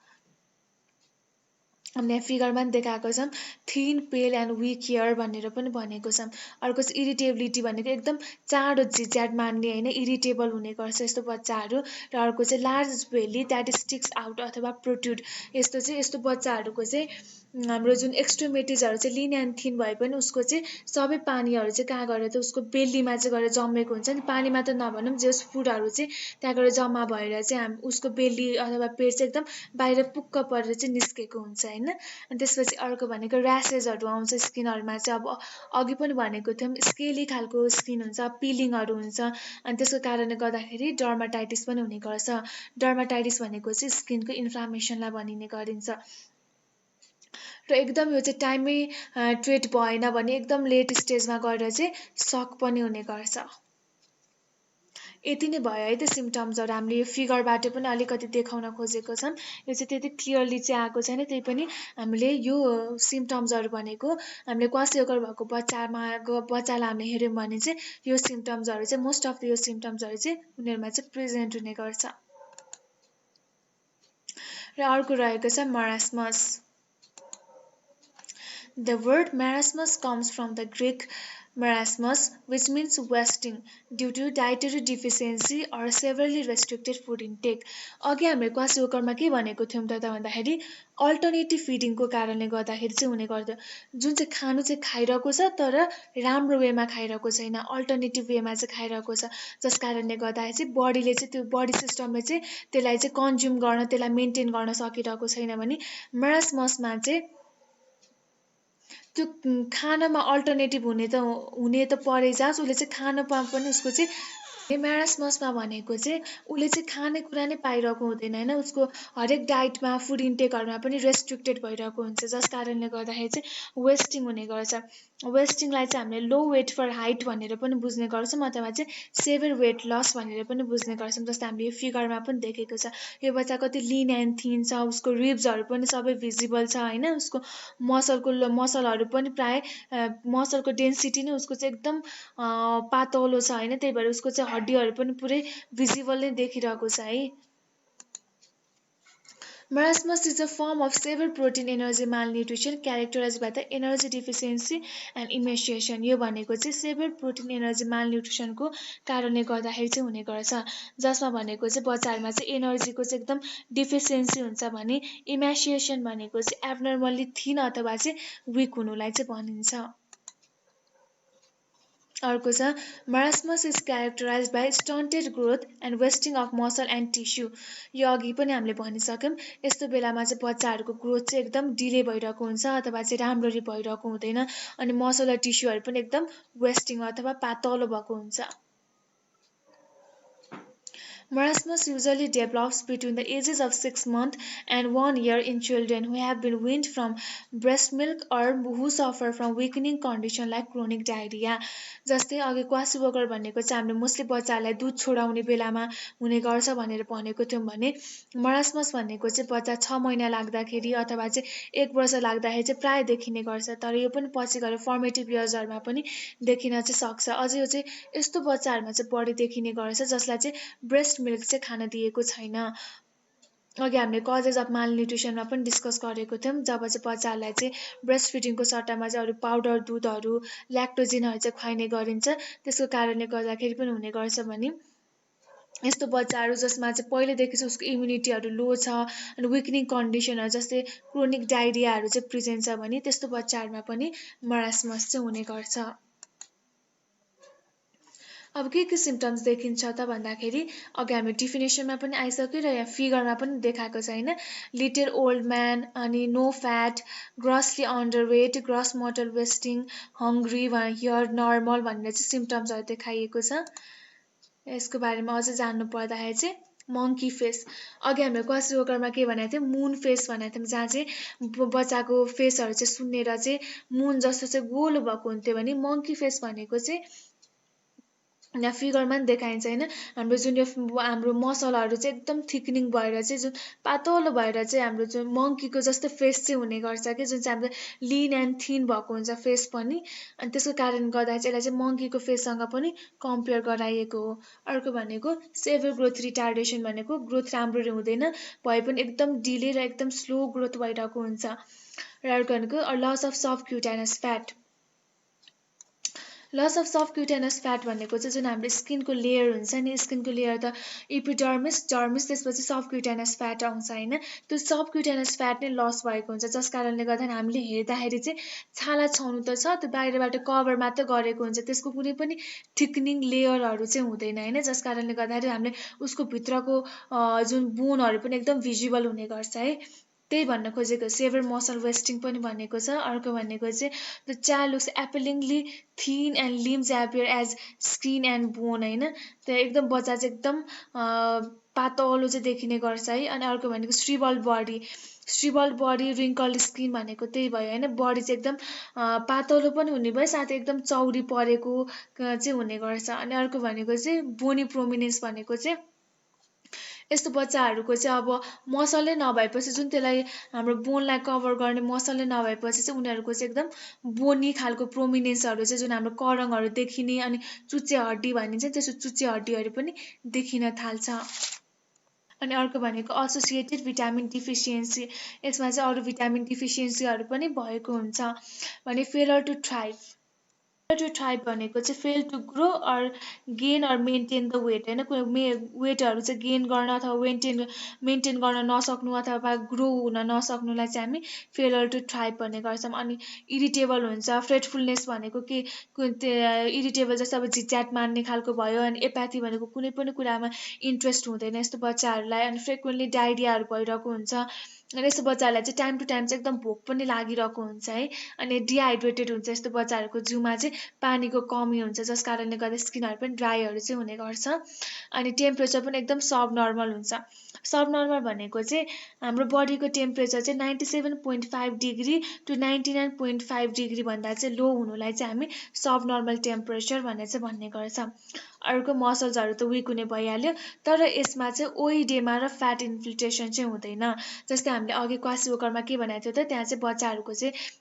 हामीले फिगरमा पनि देखाएको छौँ thin pale and weak hair भनेर पनि भनेको छौँ। अर्को चाहिँ इरिटेबिलिटी भनेको एकदम चाँडो झिझ्याट मान्ने होइन, इरिटेबल हुने गर्छ यस्तो बच्चाहरू। र अर्को चाहिँ large belly that sticks out अथवा प्रोट्रुड। यस्तो बच्चाहरूको चाहिँ हाम्रो जुन एक्स्ट्रिमिटिजहरू चाहिँ लिन एन्ड थिन भए पनि उसको चाहिँ सबै पानीहरू चाहिँ कहाँ गएर त उसको बेल्लीमा चाहिँ गएर जमेको हुन्छ नि। पानीमा त नभनौँ, जस फुडहरू चाहिँ त्यहाँ गएर जम्मा भएर चाहिँ उसको बेल्ली अथवा पेट चाहिँ एकदम बाहिर पुक्क परेर चाहिँ निस्केको हुन्छ होइन। अनि त्यसपछि अर्को भनेको ऱ्यासेसहरू आउँछ स्किनहरूमा चाहिँ। अब अघि पनि भनेको थियौँ, स्केली खालको स्किन हुन्छ, पिलिङहरू हुन्छ, अनि त्यसको कारणले गर्दाखेरि डर्माटाइटिस पनि हुने गर्छ। डर्माटाइटिस भनेको चाहिँ स्किनको इन्फ्लामेसनलाई भनिने गरिन्छ। र एकदम यो चाहिँ टाइममै ट्रिट भएन भने एकदम लेट स्टेजमा गएर चाहिँ सक पनि हुने गर्छ। यति नै भयो है त सिम्टम्सहरू। हामीले यो फिगरबाट पनि अलिकति देखाउन खोजेको छौँ। यो चाहिँ त्यति क्लियरली चाहिँ आएको छैन, त्यही पनि हामीले यो सिम्टम्सहरू भनेको हामीले क्वासियोकर भएको बच्चालाई हामीले हेऱ्यौँ भने चाहिँ यो सिम्टम्सहरू चाहिँ मोस्ट अफ यो सिम्टम्सहरू चाहिँ उनीहरूमा चाहिँ प्रेजेन्ट हुने गर्छ। र अर्को रहेको छ marasmus. The word marasmus comes from the Greek marasmus, which means wasting due to dietary deficiency or severely restricted food intake. अघि हामीले क्वासियोकरमा के भनेको थियौँ त भन्दाखेरि अल्टरनेटिभ फिडिङको कारणले गर्दाखेरि चाहिँ हुने गर्थ्यो। जुन चाहिँ खानु चाहिँ खाइरहेको छ तर राम्रो वेमा खाइरहेको छैन, अल्टरनेटिभ वेमा चाहिँ खाइरहेको छ, जस कारणले गर्दाखेरि चाहिँ बडीले चाहिँ त्यो बडी सिस्टमले चाहिँ त्यसलाई चाहिँ कन्ज्युम गर्न, त्यसलाई मेन्टेन गर्न सकिरहेको छैन भने मरास्मसमा चाहिँ त्यो खानामा अल्टरनेटिभ हुने त परै जाओस्, उसले चाहिँ खानामा पनि उसको चाहिँ म्यारास्मसमा भनेको चाहिँ उसले चाहिँ खानेकुरा नै पाइरहेको हुँदैन होइन। उसको हरेक डाइटमा फुड इन्टेकहरूमा पनि रेस्ट्रिक्टेड भइरहेको हुन्छ, जस कारणले गर्दाखेरि चाहिँ वेस्टिङ हुने गर्छ। वेस्टिङलाई चाहिँ हामीले लो वेट फर हाइट भनेर पनि बुझ्ने गर्छौँ, अथवा चाहिँ सेभर वेट लस भनेर पनि बुझ्ने गर्छौँ। जस्तो हामीले यो फिगरमा पनि देखेको छ, यो बच्चा कति लिन एन्ड थिन छ, उसको रिब्सहरू पनि सबै भिजिबल छ होइन। उसको मसलहरू पनि प्रायः मसलको डेन्सिटी नै उसको चाहिँ एकदम पातलो छ होइन। त्यही भएर उसको चाहिँ हड्डीहरू पनि पुरै भिजिबल नै देखिरहेको छ है। Marasmus is a form of severe protein energy malnutrition characterized by the energy deficiency and emaciation. यो भनेको चाहिँ सेभर प्रोटिन एनर्जी मालन्युट्रिसनको कारणले गर्दाखेरि चाहिँ हुने गर्छ, जसमा भनेको चाहिँ बच्चाहरूमा चाहिँ एनर्जीको चाहिँ एकदम डिफिसियन्सी हुन्छ भने इमेसिएसन भनेको चाहिँ एब्नर्मल्ली थिन अथवा चाहिँ विक हुनुलाई चाहिँ भनिन्छ। अर्को छ marasmus is characterise by stunted growth and wasting of muscle and tissue. यो अघि पनि हामीले भनिसक्यौँ, यस्तो बेलामा चाहिँ बच्चाहरूको ग्रोथ चाहिँ एकदम डिले भइरहेको हुन्छ अथवा चाहिँ राम्ररी भइरहेको हुँदैन, अनि मसल र टिस्युहरू पनि एकदम वेस्टिङ अथवा पातलो भएको हुन्छ। Marasmus usually develops between the ages of 6 months and 1 year in children who have been weaned from breast milk or who suffer from weakening condition like chronic diarrhea. जस्तै अघि क्वासियोकर भनेको चाहिँ हामीले मोस्टली बच्चाहरूलाई दुध छोडाउने बेलामा हुने गर्छ भनेर भनेको थियौँ भने मरास्मस भनेको चाहिँ बच्चा 6 महिना लाग्दाखेरि अथवा चाहिँ 1 वर्ष लाग्दाखेरि चाहिँ प्रायः देखिने गर्छ, तर यो पनि पछि गएर फर्मेटिभ इयर्सहरूमा पनि देखिन चाहिँ सक्छ। अझै यो चाहिँ यस्तो बच्चाहरूमा चाहिँ बढी देखिने गर्छ जसलाई चाहिँ ब्रेस्ट मिल्क चाहिँ खान दिएको छैन। अघि हामीले कजेज अफ मालन्युट्रिसनमा पनि डिस्कस गरेको थियौँ, जब चाहिँ बच्चाहरूलाई चाहिँ ब्रेस्ट फिडिङको सट्टामा चाहिँ अरू पाउडर दुधहरू ल्याक्टोजिनहरू चाहिँ खुवाइने गरिन्छ, त्यसको कारणले गर्दाखेरि पनि हुने गर्छ भने यस्तो बच्चाहरू जसमा चाहिँ पहिलेदेखि चाहिँ उसको इम्युनिटीहरू लो छ अनि विकनिङ कन्डिसनहरू जस्तै क्रोनिक डायरियाहरू चाहिँ प्रेजेन्ट छ भने त्यस्तो बच्चाहरूमा पनि मरास्मस चाहिँ हुने गर्छ। अब के सिम्टम्स देखिन्छ त भन्दाखेरि अघि हामी डिफिनेसनमा पनि आइसक्यो र यहाँ फिगरमा पनि देखाएको छ होइन। लिटिल ओल्ड म्यान, अनि no fat, grossly underweight, gross motor wasting, hungry, hair normal भनेर चाहिँ सिम्टम्सहरू देखाइएको छ। यसको बारेमा अझै जान्नु पर्दाखेरि चाहिँ मङ्की फेस, अघि हामीले क्वासियोकरमा के भनेको थियौँ, मुन फेस भनेको थियौँ, जहाँ चाहिँ बच्चाको फेसहरू चाहिँ सुन्नेर चाहिँ मुन जस्तो चाहिँ गोलो भएको हुन्थ्यो भने मङ्की फेस भनेको चाहिँ यहाँ फिगरमा पनि देखाइन्छ होइन। हाम्रो जुन यो हाम्रो मसलहरू चाहिँ एकदम थिकनिङ भएर चाहिँ जुन पातलो भएर चाहिँ हाम्रो जुन मङ्कीको जस्तो फेस चाहिँ हुने गर्छ कि, जुन चाहिँ हाम्रो लिन एन्ड थिन भएको हुन्छ फेस पनि, अनि त्यसको कारणले गर्दा चाहिँ यसलाई चाहिँ मङ्कीको फेससँग पनि कम्पेयर गराइएको हो। अर्को भनेको सेभर ग्रोथ रिटार्डेसन भनेको ग्रोथ राम्ररी हुँदैन, भए पनि एकदम डिले र एकदम स्लो ग्रोथ भइरहेको हुन्छ। र अर्को भनेको loss of subcutaneous fat. Loss of subcutaneous fat भनेको चाहिँ जुन हाम्रो स्किनको लेयर हुन्छ नि, स्किनको लेयर त इपिडर्मिस, डर्मिस, त्यसपछि सबक्युटेनस फ्याट आउँछ होइन। त्यो सबक्युटेनस फ्याट नै लस भएको हुन्छ, जस कारणले गर्दा हामीले हेर्दाखेरि चाहिँ छाला छाउनु त छ, त्यो बाहिरबाट कभर मात्र गरेको हुन्छ, त्यसको कुनै पनि थिक्निङ लेयरहरू चाहिँ हुँदैन होइन, जस कारणले गर्दाखेरि हामीले उसको भित्रको जुन बोनहरू पनि एकदम भिजिबल हुने गर्छ है। त्यही भन्न खोजेको सेभर मसल वेस्टिङ पनि भनेको छ। अर्को भनेको चाहिँ the child looks appallingly thin and limbs appear as skin and bone होइन। त्यो एकदम बच्चा चाहिँ एकदम पातलो चाहिँ देखिने गर्छ है। अनि अर्को भनेको श्रिबल्ड बडी रिङ्कल्ड स्किन भनेको त्यही भयो होइन। बडी चाहिँ एकदम पातलो पनि हुने भयो, साथै एकदम चौडी परेको चाहिँ हुने गर्छ। अनि अर्को भनेको चाहिँ बोनी प्रोमिनेन्स भनेको चाहिँ यस्तो बच्चाहरूको चाहिँ अब मसलै नभएपछि, जुन त्यसलाई हाम्रो बोनलाई कभर गर्ने मसलै नभएपछि चाहिँ उनीहरूको चाहिँ एकदम बोनी खालको प्रोमिनेन्सहरू चाहिँ जुन हाम्रो करङहरू देखिने अनि चुच्चे हड्डी भनिन्छ त्यसो चुच्चे हड्डीहरू पनि देखिन थाल्छ। अनि अर्को भनेको एसोसिएटेड भिटामिन डिफिसियन्सी, यसमा चाहिँ अरू भिटामिन डिफिसियन्सीहरू पनि भएको हुन्छ। भने failure to thrive, to thrive भनेको चाहिँ fail to grow or gain or maintain the weight होइन। वेटहरू चाहिँ गेन गर्न अथवा मेन्टेन गर्न नसक्नु अथवा ग्रो हुन नसक्नुलाई चाहिँ हामी फेलर टु थ्राइभ भन्ने गर्छौँ। अनि इरिटेबल हुन्छ, फ्रेटफुलनेस भनेको के इरिटेबल जस्तो अब झिच्याट मान्ने खालको भयो। अनि एप्याथी भनेको कुनै पनि कुरामा इन्ट्रेस्ट हुँदैन यस्तो बच्चाहरूलाई। अनि फ्रिक्वेन्टली डाइरियाहरू भइरहेको हुन्छ। अनि यस्तो बच्चाहरूलाई चाहिँ टाइम टु टाइम चाहिँ एकदम भोक पनि लागिरहेको हुन्छ है। अनि डिहाइड्रेटेड हुन्छ यस्तो बच्चाहरूको जिउमा चाहिँ पानीको कमी हुन्छ, जस कारणले गर्दा स्किनहरू पनि ड्राईहरू चाहिँ हुने गर्छ। अनि टेम्परेचर पनि एकदम सब नर्मल हुन्छ। सब नर्मल भनेको चाहिँ हाम्रो बडीको टेम्परेचर चाहिँ 97.5 डिग्री टु 99.5 डिग्री भन्दा चाहिँ लो हुनुलाई चाहिँ हामी सब नर्मल टेम्परेचर भनेर चाहिँ भन्ने गर्छ। अर्को मसल्सहरू त विक हुने भइहाल्यो, तर यसमा चाहिँ ओइडेमा र फ्याट इन्फिल्ट्रेसन चाहिँ हुँदैन। जस्तै हामीले अघि क्वासिओकरमा के भनेको थियो त, त्यहाँ चाहिँ बच्चाहरूको चाहिँ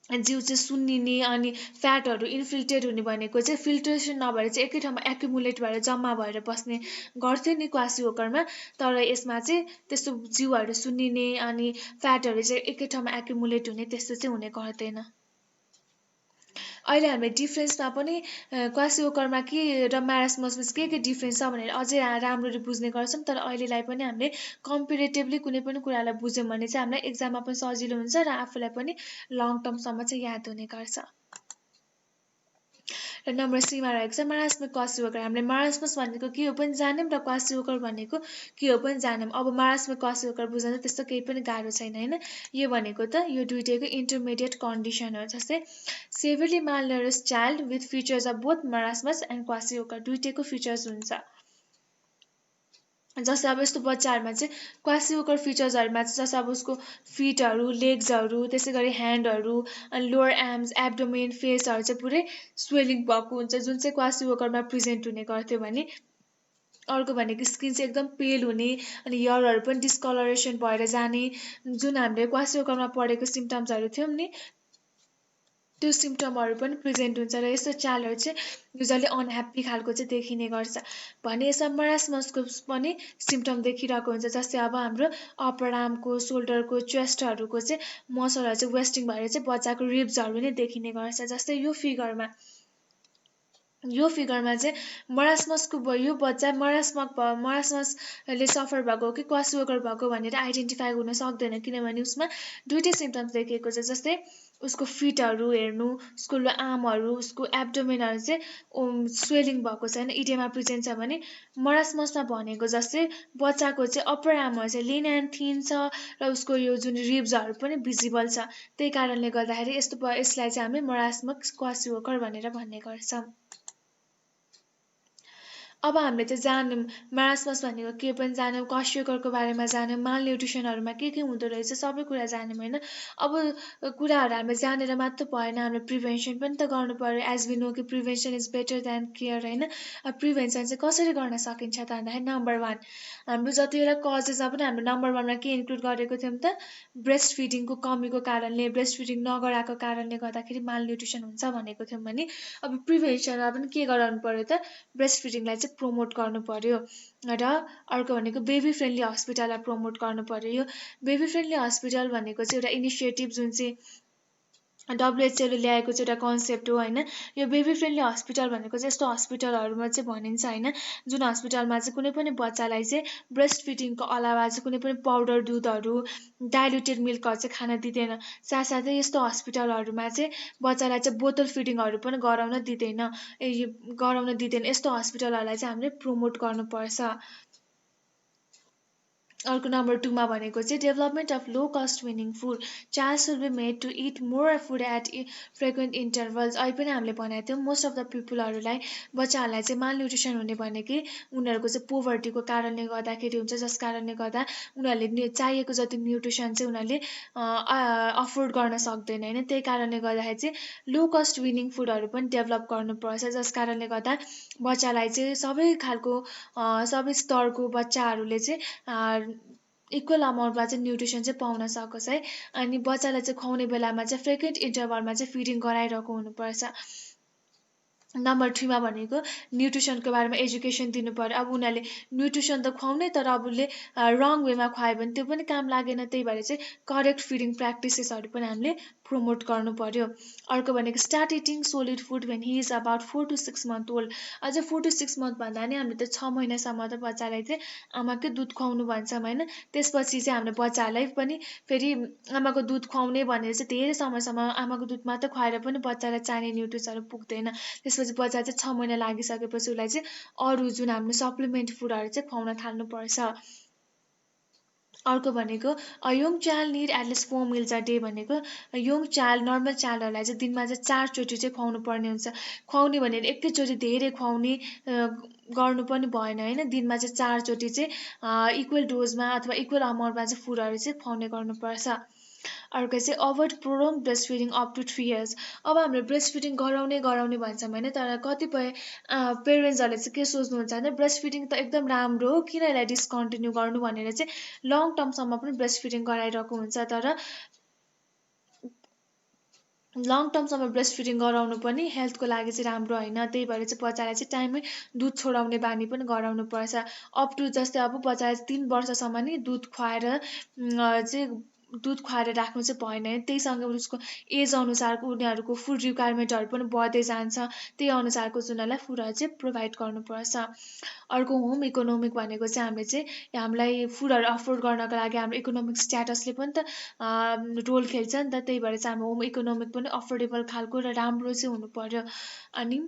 जिउ चाहिँ सुन्निने अनि फ्याटहरू इन्फिल्ट्रेट हुने भनेको चाहिँ फिल्ट्रेसन नभएर चाहिँ एकै ठाउँमा एक्युमुलेट भएर जम्मा भएर बस्ने गर्थ्यो नि क्वासिओकरमा। तर यसमा चाहिँ त्यस्तो जिउहरू सुन्निने अनि फ्याटहरू चाहिँ एकै ठाउँमा एक्युमुलेट हुने त्यस्तो चाहिँ हुने गर्दैन। अहिले हामीले डिफ्रेन्समा पनि क्वासिओकरमा के र म्यारास्मसमा के डिफ्रेन्स छ भनेर अझै राम्ररी बुझ्ने गर्छौँ। तर अहिलेलाई पनि हामीले कम्पेरेटिभली कुनै पनि कुरालाई बुझ्यौँ भने चाहिँ हामीलाई एक्जाममा पनि सजिलो हुन्छ र आफूलाई पनि लङ टर्मसम्म चाहिँ याद हुने गर्छ। र नम्बर सीमा रहेको छ मारास्मिक क्वासिओकर। हामीले मारास्मस भनेको के हो पनि जान्यौँ र क्वासिओकर भनेको के हो पनि जान्यौँ। अब मारास्मिक क्वासिओकर बुझ्न त्यस्तो केही पनि गाह्रो छैन होइन। यो भनेको त यो दुइटैको इन्टरमिडिएट कन्डिसन हो। जस्तै severely malnourished child with features of both marasmus and kwashiorkor, दुइटैको फिचर्स हुन्छ। जस्तै अब यस्तो बच्चाहरूमा चाहिँ क्वासिओकर फिचर्सहरूमा चाहिँ जस्तै अब उसको फिटहरू, लेग्सहरू, त्यसै गरी ह्यान्डहरू अनि लोवर आर्म्स, एब्डोमेन, फेसहरू चाहिँ पुरै स्वेलिङ भएको हुन्छ, जुन चाहिँ क्वासिओकरमा प्रेजेन्ट हुने गर्थ्यो भने। अर्को भनेको स्किन चाहिँ एकदम पेल हुने अनि हेयरहरू पनि डिस्कलरेसन भएर जाने, जुन हामीले क्वासिओकरमा पढेको सिम्टम्सहरू थियौँ नि त्यो सिम्टमहरू पनि प्रेजेन्ट हुन्छ। र यस्तो चालहरू चाहिँ युजली अनह्याप्पी खालको चाहिँ देखिने गर्छ। भने यसमा मारास्मसको पनि सिम्टम देखिरहेको हुन्छ। जस्तै अब हाम्रो अप्पर आर्मको, सोल्डरको, चेस्टहरूको चाहिँ मसलहरू चाहिँ वेस्टिङ भएर चाहिँ बच्चाको रिब्सहरू नै देखिने गर्छ। जस्तै यो फिगरमा चाहिँ मरास्मसको यो बच्चा मरास्मसले सफर भएको कि क्वासिओकर भएको भनेर आइडेन्टिफाई हुन सक्दैन, किनभने उसमा दुइटै सिम्टम्स देखिएको छ। जस्तै उसको फिटहरू हेर्नु, उसको आर्महरू, उसको एब्डोमेनहरू चाहिँ स्वेलिङ भएको छैन, इडेमा प्रेजेन्ट छ। भने मरास्मसमा भनेको जस्तै बच्चाको चाहिँ अप्पर आर्महरू चाहिँ लिन एन्ड थिन छ र उसको यो जुन रिब्सहरू पनि भिजिबल छ। त्यही कारणले गर्दाखेरि यसलाई चाहिँ हामी मरास्मक क्वासिओकर भनेर भन्ने गर्छौँ। अब हामीले चाहिँ जान्यौँ मारास्मस भनेको के पनि जान्यौँ, क्वासिओकरको बारेमा जान्यौँ, माल न्युट्रिसनहरूमा के हुँदो रहेछ सबै कुरा जान्यौँ होइन। अब कुराहरू हामीले जानेर मात्र भएन, हामीले प्रिभेन्सन पनि त गर्नु पर्यो। एज वी नो कि prevention is better than care होइन। अब प्रिभेन्सन चाहिँ कसरी गर्न सकिन्छ त भन्दाखेरि नम्बर 1 हाम्रो जतिवटा कजेसमा पनि हामीले नम्बर 1मा के इन्क्लुड गरेको थियौँ त, ब्रेस्ट फिडिङको कमीको कारणले, ब्रेस्ट फिडिङ नगराएको कारणले गर्दाखेरि माल न्युट्रिसन हुन्छ भनेको थियौँ भने अब प्रिभेन्सनमा पनि के गराउनु पर्यो त, ब्रेस्ट फिडिङलाई चाहिँ प्रमोट गर्नु पर्यो। र अर्को भनेको बेबी फ्रेन्डली हस्पिटललाई प्रमोट गर्नु पर्यो। यो बेबी फ्रेन्डली हस्पिटल भनेको चाहिँ एउटा इनिसिएटिभ जुन चाहिँ WHO ले ल्याएको चाहिँ एउटा कन्सेप्ट हो होइन। यो बेबी फ्रेन्डली हस्पिटल भनेको चाहिँ यस्तो हस्पिटलहरूमा चाहिँ भनिन्छ होइन, जुन हस्पिटलमा चाहिँ कुनै पनि बच्चालाई चाहिँ ब्रेस्ट फिडिङको अलावा चाहिँ कुनै पनि पाउडर दुधहरू, डाइल्युटेड मिल्कहरू चाहिँ खान दिँदैन। साथसाथै यस्तो हस्पिटलहरूमा चाहिँ बच्चालाई चाहिँ बोतल फिडिङहरू पनि गराउन दिँदैन। यस्तो हस्पिटलहरूलाई चाहिँ हामीले प्रमोट गर्नुपर्छ। अर्को नम्बर 2 मा भनेको चाहिँ development of low cost weaning food. Child should be made to eat more food at frequent intervals. अहिले पनि हामीले भनेको थियौँ मोस्ट अफ द पिपुलहरूलाई, बच्चाहरूलाई चाहिँ मालन्युट्रिसन हुने भनेकै उनीहरूको चाहिँ पोभर्टीको कारणले गर्दाखेरि हुन्छ, जस कारणले गर्दा उनीहरूले चाहिएको जति न्युट्रिसन चाहिँ उनीहरूले अफोर्ड गर्न सक्दैन होइन। त्यही कारणले गर्दाखेरि चाहिँ लो कस्ट विनिङ फुडहरू पनि डेभलप गर्नुपर्छ, जस कारणले गर्दा बच्चालाई चाहिँ सबै स्तरको बच्चाहरूले चाहिँ इक्वल अमाउन्टमा चाहिँ न्युट्रिसन चाहिँ पाउन सकोस् है। अनि बच्चालाई चाहिँ खुवाउने बेलामा चाहिँ फ्रिक्वेन्ट इन्टरभलमा चाहिँ फिडिङ गराइरहेको हुनुपर्छ। नम्बर 3 मा भनेको न्युट्रिसनको बारेमा एजुकेसन दिनु पर्यो। अब उनीहरूले न्युट्रिसन त खुवाउने, तर अब उसले रङ वेमा खुवायो भने त्यो पनि काम लागेन। त्यही भएर चाहिँ करेक्ट फिडिङ प्र्याक्टिसेसहरू पनि हामीले प्रमोट गर्नु पर्यो। अर्को भनेको start eating solid food when he is about 4 to 6 month old. अझ 4 to 6 month भन्दा नि हामीले त 6 महिनासम्म त बच्चालाई चाहिँ आमाकै दुध खुवाउनु भन्छौँ होइन। त्यसपछि चाहिँ हामीले बच्चाहरूलाई पनि फेरि आमाको दुध खुवाउने भनेर चाहिँ धेरै समयसम्म आमाको दुध मात्र खुवाएर पनि बच्चालाई चाहिने न्युट्रिसहरू पुग्दैन। त्यसपछि बच्चा चाहिँ 6 महिना लागिसकेपछि उसलाई चाहिँ अरू जुन हामीले सप्लिमेन्ट फुडहरू चाहिँ खुवाउन थाल्नुपर्छ। अर्को भनेको young child need at least 4 meals a day भनेको यङ चाइल्ड, नर्मल चाइल्डहरूलाई चाहिँ दिनमा चाहिँ 4 चोटि चाहिँ खुवाउनु पर्ने हुन्छ। खुवाउने भनेर एकैचोटि धेरै खुवाउने गर्नु पनि भएन होइन। दिनमा चाहिँ 4 चोटि चाहिँ इक्वल डोजमा अथवा इक्वल अमाउन्टमा चाहिँ फुडहरू चाहिँ खुवाउने गर्नुपर्छ। अर्को चाहिँ avoid prolong breast feeding up to 3 years। अब हामीले ब्रेस्ट फिडिङ गराउने भन्छौँ होइन, तर कतिपय पेरेन्ट्सहरूले चाहिँ के सोच्नुहुन्छ भने ब्रेस्ट फिडिङ त एकदम राम्रो हो, किन यसलाई डिस्कन्टिन्यू गर्नु भनेर चाहिँ लङ टर्मसम्म पनि ब्रेस्ट फिडिङ गराइरहेको हुन्छ। तर लङ टर्मसम्म ब्रेस्ट फिडिङ गराउनु पनि हेल्थको लागि चाहिँ राम्रो होइन। त्यही भएर चाहिँ बच्चालाई चाहिँ टाइममै दुध छोडाउने बानी पनि गराउनु पर्छ। अप टु जस्तै अब बच्चालाई 3 वर्षसम्म नि दुध खुवाएर राख्नु चाहिँ भएन। त्यहीसँग उसको एज अनुसारको उनीहरूको फुड रिक्वायरमेन्टहरू पनि बढ्दै जान्छ। त्यही अनुसारको उनीहरूलाई फुडहरू चाहिँ प्रोभाइड गर्नुपर्छ। अर्को होम इकोनोमिक भनेको चाहिँ हामीलाई फुडहरू अफोर्ड गर्नको लागि हाम्रो इकोनोमिक स्ट्याटसले पनि त रोल खेल्छ नि त। त्यही भएर चाहिँ हाम्रो होम इकोनोमिक पनि अफोर्डेबल खालको र राम्रो चाहिँ हुनु पर्यो। अनि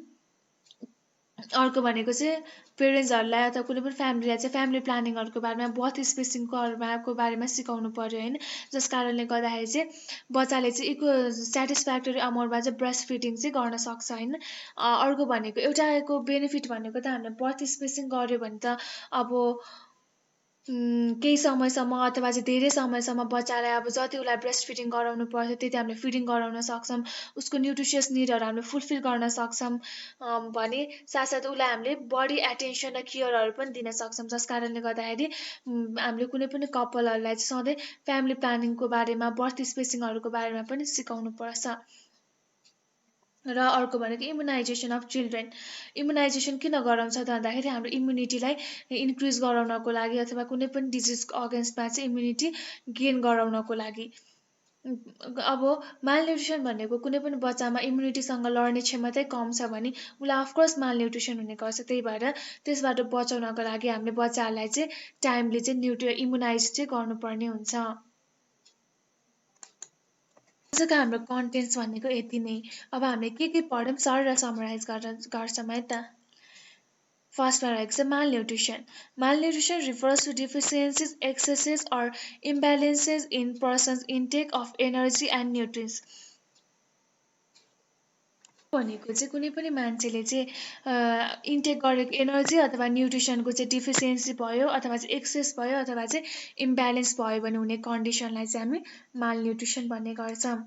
अर्को भनेको चाहिँ पेरेन्ट्सहरूलाई अथवा कुनै पनि फ्यामिलीलाई चाहिँ फ्यामिली प्लानिङहरूको बारेमा, बर्थ स्पेसिङको बारेमा सिकाउनु पर्यो होइन। जस कारणले गर्दाखेरि चाहिँ बच्चाले चाहिँ सेटिस्फ्याक्टोरी अमाउन्टमा चाहिँ ब्रेस्ट फिडिङ चाहिँ गर्न सक्छ होइन। अर्को भनेको एउटाको बेनिफिट भनेको त हामीले बर्थ स्पेसिङ गऱ्यो भने त अब केही समयसम्म अथवा चाहिँ धेरै समयसम्म बच्चालाई अब जति उसलाई ब्रेस्ट फिडिङ गराउनु पर्छ त्यति हामीले फिडिङ गराउन सक्छौँ। उसको न्युट्रिसियस निडहरू हामीले फुलफिल गर्न सक्छौँ भने साथसाथै उसलाई हामीले बडी एटेन्सन र केयरहरू पनि दिन सक्छौँ। जस कारणले गर्दाखेरि हामीले कुनै पनि कपालहरूलाई चाहिँ सधैँ फ्यामिली प्लानिङको बारेमा, बर्थ स्पेसिङहरूको बारेमा पनि सिकाउनु पर्छ। र अर्को भनेको इम्युनाइजेसन अफ चिल्ड्रेन। इम्युनाइजेसन किन गराउँछ त भन्दाखेरि हाम्रो इम्युनिटीलाई इन्क्रिज गराउनको लागि अथवा कुनै पनि डिजिजको अगेन्स्टमा चाहिँ इम्युनिटी गेन गराउनको लागि। अब मालन्युट्रिसन भनेको कुनै पनि बच्चामा इम्युनिटीसँग लड्ने क्षमतै कम छ भने उसलाई अफकोर्स मालन्युट्रिसन हुने गर्छ। त्यही भएर त्यसबाट बचाउनको लागि हामीले बच्चाहरूलाई चाहिँ टाइमली चाहिँ इम्युनाइज चाहिँ गर्नुपर्ने हुन्छ। आजको हाम्रो कन्टेन्ट्स भनेको यति नै। अब हामीले के पढ्यौँ सर र समराइज गर्छौँ है त। फर्स्टमा रहेको छ malnutrition. Malnutrition refers to deficiencies, excesses or imbalances in person's intake of energy and nutrients। भनेको चाहिँ कुनै पनि मान्छेले चाहिँ इन्टेक गरेको एनर्जी अथवा न्युट्रिसनको चाहिँ डिफिसियन्सी भयो अथवा चाहिँ एक्सेस भयो अथवा चाहिँ इम्ब्यालेन्स भयो भने हुने कन्डिसनलाई चाहिँ हामी मालन्युट्रिसन भन्ने गर्छौँ।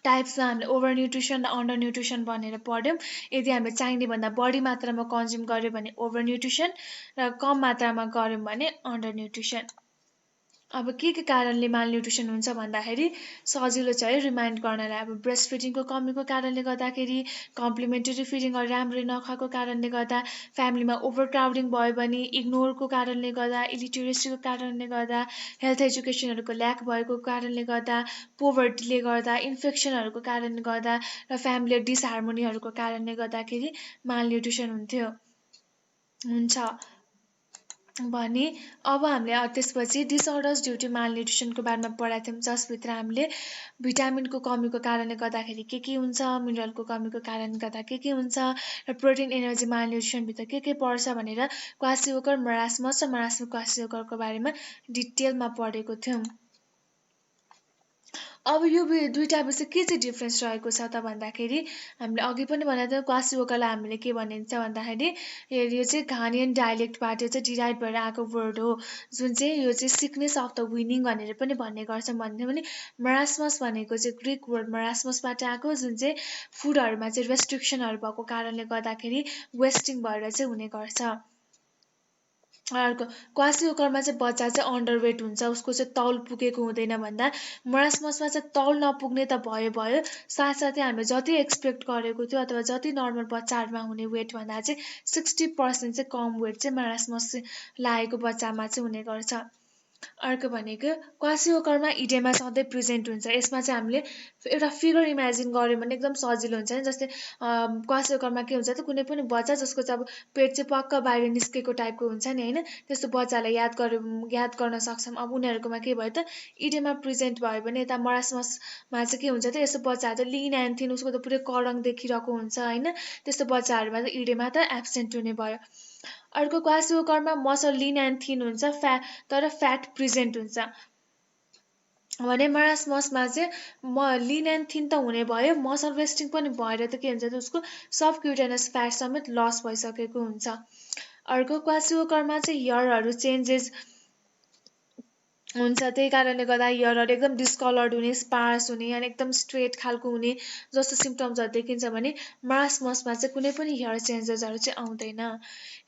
टाइप्समा हामीले ओभर न्युट्रिसन र अन्डर न्युट्रिसन भनेर पढ्यौँ। यदि हामीले चाहिने भन्दा बढी मात्रामा कन्ज्युम गर्यो भने ओभर न्युट्रिसन र कम मात्रामा गऱ्यौँ भने अन्डर न्युट्रिसन। अब के कारणले मालन्युट्रिसन हुन्छ भन्दाखेरि सजिलो छ है रिमाइन्ड गर्नलाई। अब ब्रेस्ट फिडिङको कमीको कारणले गर्दाखेरि, कम्प्लिमेन्टरी फिडिङहरू राम्ररी नखाएको कारणले गर्दा, फ्यामिलीमा ओभरक्राउडिङ भयो भने, इग्नोरको कारणले गर्दा, इलिटरेसीको कारणले गर्दा, हेल्थ एजुकेसनहरूको ल्याक भएको कारणले गर्दा, पोभर्टीले गर्दा, इन्फेक्सनहरूको कारणले गर्दा र फ्यामिली डिसहार्मोनीहरूको कारणले गर्दाखेरि मालन्युट्रिसन हुन्छ भने अब हामीले त्यसपछि डिसअर्डर्स ड्यु टु मालन्युट्रिसनको बारेमा पढाएको थियौँ, जसभित्र हामीले भिटामिनको कमीको कारणले गर्दाखेरि के हुन्छ, मिनरलको कमीको कारणले गर्दा के हुन्छ र प्रोटिन एनर्जी मालन्युट्रिसनभित्र के पर्छ भनेर क्वासिओकर, मरास्मस र मरास्मस क्वासिओकरको बारेमा डिटेलमा पढेको थियौँ। अब यो दुईटा विषय के चाहिँ डिफ्रेन्स रहेको छ त भन्दाखेरि, हामीले अघि पनि भनेको थियौँ क्वासिओकरलाई हामीले के भनिन्छ भन्दाखेरि यो चाहिँ घानियन डायलेक्टबाट चाहिँ डिराइभ भएर आएको वर्ड हो, जुन चाहिँ यो चाहिँ सिकनेस अफ द विनिङ भनेर पनि भन्ने गर्छौँ। भन्थ्यो भने मरास्मस भनेको चाहिँ ग्रिक वर्ड मरास्मसबाट आएको, जुन चाहिँ फुडहरूमा चाहिँ रेस्ट्रिक्सनहरू भएको कारणले गर्दाखेरि वेस्टिङ भएर चाहिँ हुने गर्छ। अर्को क्वासिओकरमा चाहिँ बच्चा चाहिँ अन्डरवेट हुन्छ, उसको चाहिँ तौल पुगेको हुँदैन भन्दा मरास्मसमा चाहिँ तौल नपुग्ने त भयो, साथसाथै हामीले जति एक्सपेक्ट गरेको थियो अथवा जति नर्मल बच्चाहरूमा हुने वेट भन्दा चाहिँ 60% चाहिँ कम वेट चाहिँ मरास्मस लागेको बच्चामा चाहिँ हुने गर्छ। अर्को भनेको क्वासिओकरमा इडेमा सधैँ प्रेजेन्ट हुन्छ। यसमा चाहिँ हामीले एउटा फिगर इमेजिन गऱ्यौँ भने एकदम सजिलो हुन्छ नि। जस्तै क्वासिओकरमा के हुन्छ त, कुनै पनि बच्चा जसको चाहिँ अब पेट चाहिँ पक्का बाहिर निस्केको टाइपको हुन्छ नि होइन, त्यस्तो बच्चालाई याद गर्न सक्छौँ। अब उनीहरूकोमा के भयो त, इडेमा प्रेजेन्ट भयो भने यता मरास्मसमा चाहिँ के हुन्छ त, यस्तो बच्चाहरू त लिन एन्ड थिन, उसको त पुरै करङ देखिरहेको हुन्छ होइन, त्यस्तो बच्चाहरूमा त इडेमा त एब्सेन्ट हुने भयो। अर्को क्वासिओकरमा मसल लिन एन्ड थिन हुन्छ, तर फ्याट प्रेजेन्ट हुन्छ भने मरास्मसमा चाहिँ लिन एन्ड थिन त हुने भयो, मसल वेस्टिङ पनि भएर त के हुन्छ त, उसको सबक्युटेनस फ्याट समेत लस भइसकेको हुन्छ। अर्को क्वासिओकरमा चाहिँ हेयरहरू चेन्जेस हुन्छ, त्यही कारणले गर्दा हेयरहरू एकदम डिस्कलर्ड हुने, स्पार्स हुने अनि एकदम स्ट्रेट खालको हुने जस्तो सिम्टम्सहरू देखिन्छ भने मरास्मसमा चाहिँ कुनै पनि हेयर चेन्जेसहरू चाहिँ आउँदैन।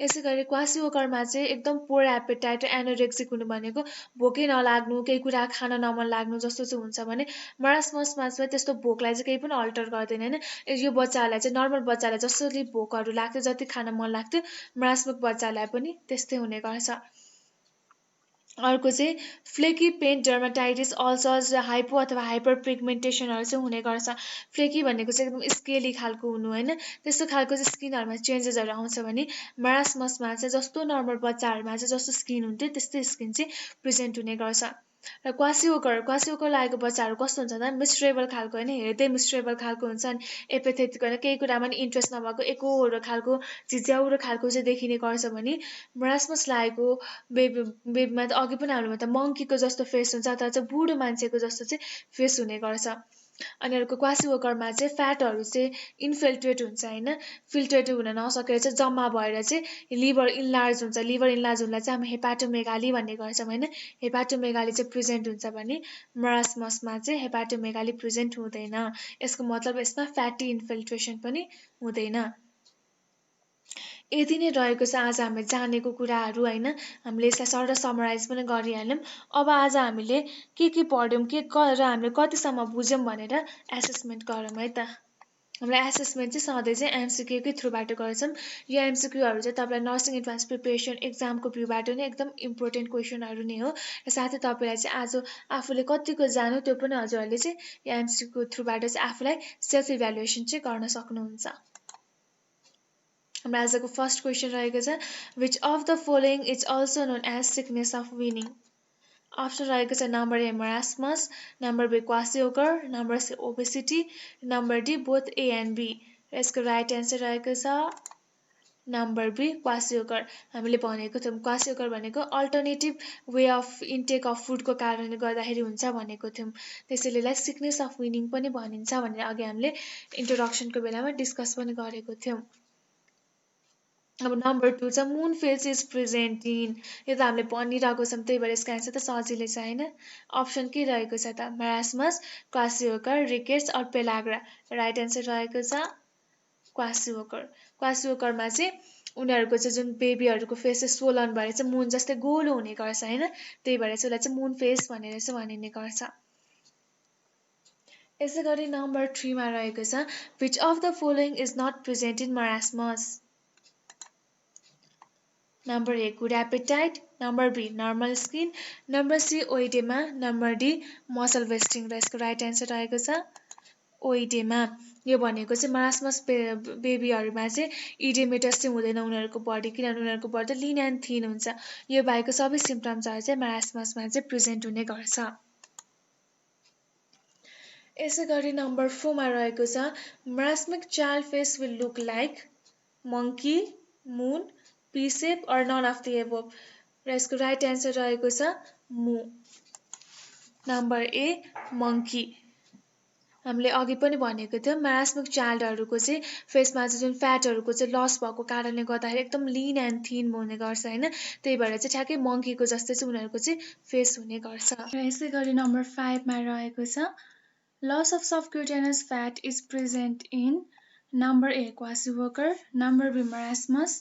यसै गरी क्वासिओकरमा चाहिँ एकदम पोर एपेटाइट र एनोरेक्सिक हुनु भनेको भोकै नलाग्नु, केही कुरा खान नमन लाग्नु जस्तो चाहिँ हुन्छ भने मरास्मसमा चाहिँ त्यस्तो भोकलाई चाहिँ केही पनि अल्टर गर्दैन होइन। यो बच्चाहरूलाई चाहिँ नर्मल बच्चालाई जसरी भोकहरू लाग्थ्यो, जति खान मन लाग्थ्यो, मरास्मस बच्चालाई पनि त्यस्तै हुने गर्छ। अर्को चाहिँ फ्लेकी पेन्ट डर्माटाइटिस, अल्सर्स र हाइपो अथवा हाइपर पिगमेन्टेसनहरू चाहिँ हुने गर्छ। फ्लेकी भनेको चाहिँ एकदम स्केली खालको हुनु होइन, त्यस्तो खालको चाहिँ स्किनहरूमा चेन्जेसहरू आउँछ भने मरास्मसमा चाहिँ जस्तो नर्मल बच्चाहरूमा चाहिँ जस्तो स्किन हुन्थ्यो त्यस्तै स्किन चाहिँ प्रेजेन्ट हुने गर्छ। र क्वासिओकर लागेको बच्चाहरू कस्तो हुन्छ त, मिसरेबल खालको होइन, हेर्दै मिसरेबल खालको हुन्छ अनि एपेथेटिक होइन, केही कुरामा पनि इन्ट्रेस्ट नभएको एकोहोरो खालको झिझ्याउरो खालको चाहिँ देखिने गर्छ भने मरास्मस लागेको बेबीमा त अघि पनि हाम्रोमा त मङ्कीको जस्तो फेस हुन्छ अथवा चाहिँ बुढो मान्छेको जस्तो चाहिँ फेस हुने गर्छ। अनि अर्को क्वासिओकरमा चाहिँ फ्याटहरू चाहिँ इन्फिल्ट्रेट हुन्छ होइन, फिल्ट्रेट हुन नसकेर चाहिँ जम्मा भएर चाहिँ लिभर इन्लार्ज हुन्छ। लिभर इन्लार्ज हुनलाई चाहिँ हामी हेपाटोमेगाली भन्ने गर्छौँ होइन, हेपाटोमेगाली चाहिँ प्रेजेन्ट हुन्छ भने मरास्मसमा चाहिँ हेपाटोमेगाली प्रेजेन्ट हुँदैन। यसको मतलब यसमा फ्याटी इन्फिल्ट्रेसन पनि हुँदैन। यति नै रहेको छ आज हामीले जानेको कुराहरू होइन, हामीले यसलाई सर्ट समराइज पनि गरिहाल्यौँ। अब आज हामीले के पढ्यौँ र हामीले कतिसम्म बुझ्यौँ भनेर एसेसमेन्ट गरौँ है त। हामीले एसेसमेन्ट चाहिँ सधैँ चाहिँ एमसिक्यूकै थ्रुबाट गर्छौँ। यो एमसिक्यूहरू चाहिँ तपाईँलाई नर्सिङ एडभान्स प्रिपेरेसन एक्जामको भ्यूबाट नै एकदम इम्पोर्टेन्ट क्वेसनहरू नै हो र साथै तपाईँलाई चाहिँ आज आफूले कतिको जानु त्यो पनि हजुरहरूले चाहिँ यो एमसिक्यू थ्रुबाट चाहिँ आफूलाई सेल्फ इभ्यालुएसन चाहिँ गर्न सक्नुहुन्छ। हाम्रो आजको फर्स्ट क्वेसन रहेको छ, which of the following is also known as sickness of weaning. Option रहेको छ number A marasmus, number B kwashiorkor, number C obesity, number D both A and B. यसको राइट एन्सर रहेको छ number B क्वासिओकर। हामीले भनेको थियौँ क्वासिओकर भनेको alternative way of intake of फुडको कारणले गर्दाखेरि हुन्छ भनेको थियौँ, त्यसैले यसलाई सिकनेस अफ विनिङ पनि भनिन्छ भनेर अघि हामीले इन्ट्रोडक्सनको बेलामा डिस्कस पनि गरेको थियौँ। अब नम्बर 2 छ मुन फेज इज प्रेजेन्ट इन। यो त हामीले भनिरहेको छौँ, त्यही भएर यसको एन्सर त सजिलै छ होइन। अप्सन के रहेको छ त, marasmus, kwashiorkor, rickets or pellagra. Right answer रहेको छ क्वासिओकर। क्वासिओकरमा चाहिँ उनीहरूको चाहिँ जुन बेबीहरूको फेस चाहिँ स्वोलन भएर चाहिँ मुन जस्तै गोलो हुने गर्छ होइन, त्यही भएर चाहिँ उसलाई चाहिँ मुन फेस भनेर चाहिँ भनिने गर्छ। यसै गरी नम्बर 3 मा रहेको छ which of the following is not present in marasmus. Number A good appetite, number B normal skin, number C oedema, number D muscle wasting. र यसको राइट एन्सर रहेको छ ओइडेमा। यो भनेको चाहिँ मरास्मस बेबीहरूमा चाहिँ इडेमेटस चाहिँ हुँदैन उनीहरूको बडी, किनभने उनीहरूको बडी त लिन एन्ड थिन हुन्छ। यो बाहेकको सबै सिम्पटम्सहरू चाहिँ मरास्मसमा चाहिँ प्रेजेन्ट हुने गर्छ। यसै गरी नम्बर 4 मा रहेको छ marasmic child face will look like monkey, moon, P-shape or none of the above। र यसको राइट एन्सर रहेको छ नम्बर ए monkey। हामीले अघि पनि भनेको थियौँ मरास्मिक चाइल्डहरूको चाहिँ फेसमा चाहिँ जुन फ्याटहरूको चाहिँ लस भएको कारणले गर्दाखेरि एकदम लिन एन्ड थिन हुने गर्छ होइन, त्यही भएर चाहिँ ठ्याक्कै मङ्कीको जस्तै चाहिँ उनीहरूको चाहिँ फेस हुने गर्छ। र यसै गरी नम्बर 5 मा रहेको छ loss of subcutaneous fat is present in number A kwashiorkor, number B marasmus,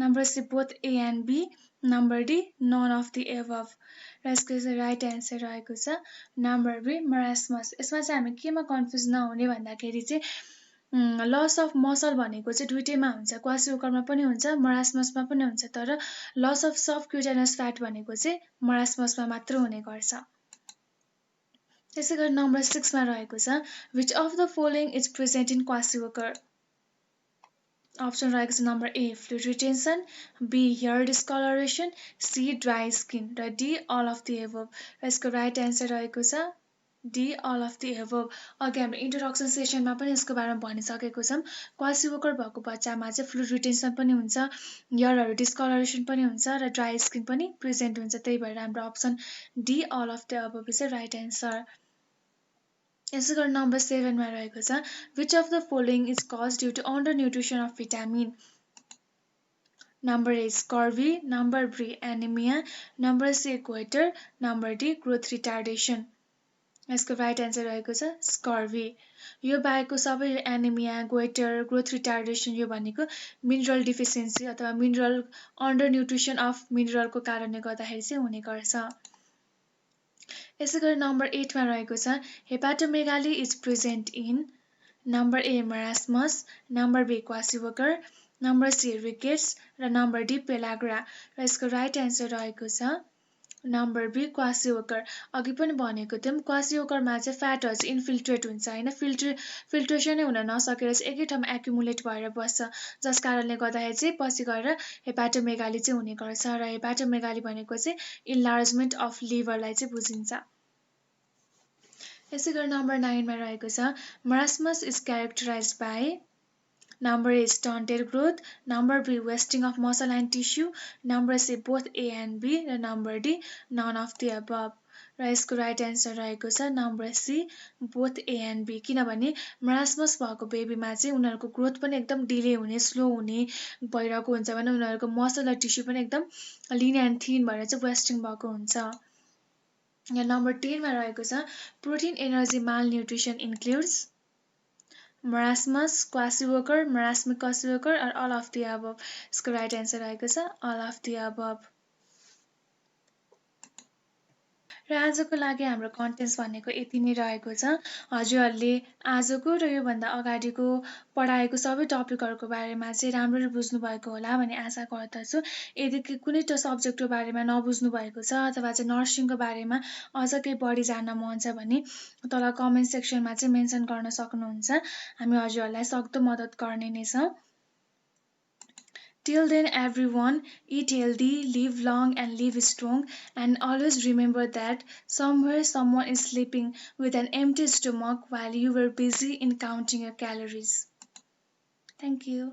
number C both A and B, number D none of the above. र यसको राइट एन्सर रहेको छ नम्बर बी मरास्मस। यसमा चाहिँ हामी केमा कन्फ्युज नहुने भन्दाखेरि चाहिँ लस अफ मसल भनेको चाहिँ दुइटैमा हुन्छ, क्वासिओकरमा पनि हुन्छ मरास्मसमा पनि हुन्छ, तर लस अफ सबक्युटेनियस फ्याट भनेको चाहिँ मरास्मसमा मात्र हुने गर्छ। त्यसै गरी नम्बर 6 मा रहेको छ which of the following is present in kwashiorkor. Option रहेको छ number A fluid retention, B hair discolouration, C dry skin र D all of the above. र यसको राइट एन्सर रहेको छ D all of the above. अघि हामीले introduction सेसनमा पनि यसको बारेमा भनिसकेको छौँ। क्वासिओकर भएको बच्चामा चाहिँ फ्लुइड रिटेन्सन पनि हुन्छ, हेयरहरू डिस्कलरेसन पनि हुन्छ र ड्राई स्किन पनि प्रेजेन्ट हुन्छ, त्यही भएर हाम्रो option D all of the above is the right answer. यसै गरी नम्बर 7 मा रहेको छ which of the following is cause due to under nutrition of vitamin. Number A scurvy, number B anaemia, number C goitre, number D growth retardation. यसको right answer रहेको छ स्कर्भी। यो बाहेकको सबै एनिमिया, गोइटर, ग्रोथ रिटार्डेसन यो भनेको mineral deficiency अथवा mineral under nutrition of मिनरलको कारणले गर्दाखेरि चाहिँ हुने गर्छ। यसै गरी नम्बर 8 मा रहेको छ hepatomegaly is present in number A marasmus, number B kwashiorkor, number C rickets र नम्बर डी पेलाग्रा। र यसको राइट एन्सर रहेको छ नम्बर बी क्वासिओकर। अघि पनि भनेको थियौँ क्वासिओकरमा चाहिँ फ्याटहरू चाहिँ इन्फिल्ट्रेट हुन्छ होइन, फिल्ट्रेसनै हुन नसकेर चाहिँ एकै ठाउँमा एक्युमुलेट भएर बस्छ, जस कारणले गर्दाखेरि चाहिँ पछि गएर हेपाटोमेगाली चाहिँ हुने गर्छ। र हेपाटोमेगाली भनेको चाहिँ इन्लार्जमेन्ट अफ लिभरलाई चाहिँ बुझिन्छ। यसै गरी नम्बर 9 मा रहेको छ marasmus is characterised by number A stunted growth, number B wasting of muscle and tissue, number C both A and B र number D none of the above. र यसको राइट एन्सर रहेको छ number C both A and B. किनभने मरास्मस भएको बेबीमा चाहिँ उनीहरूको ग्रोथ पनि एकदम डिले हुने, स्लो हुने भइरहेको हुन्छ भने उनीहरूको मसल र टिस्यु पनि एकदम लिन एन्ड थिन भएर चाहिँ वेस्टिङ भएको हुन्छ। यहाँ नम्बर 10 मा रहेको छ प्रोटिन एनर्जी माल न्युट्रिसन इन्क्लुड्स मरास्मस, क्वासिओकर, मरास्मिक क्वासिओकर और अल अफ दि अबभ। यसको राइट एन्सर रहेको छ अल अफ दि अबभ। र आजको लागि हाम्रो कन्टेन्ट्स भनेको यति नै रहेको छ। हजुरहरूले आजको र योभन्दा अगाडिको पढाएको सबै टपिकहरूको बारेमा चाहिँ राम्ररी बुझ्नुभएको होला भन्ने आशा गर्दछु। यदि कुनै सब्जेक्टको बारेमा नबुझ्नु भएको छ अथवा चाहिँ नर्सिङको बारेमा अझ केही बढी जान्न मन छ भने तल कमेन्ट सेक्सनमा चाहिँ मेन्सन गर्न सक्नुहुन्छ। हामी हजुरहरूलाई सक्दो मद्दत गर्ने नै छौँ। Till then, everyone, eat healthy, live long, and live strong. And always remember that somewhere someone is sleeping with an empty stomach while you were busy in counting your calories. Thank you.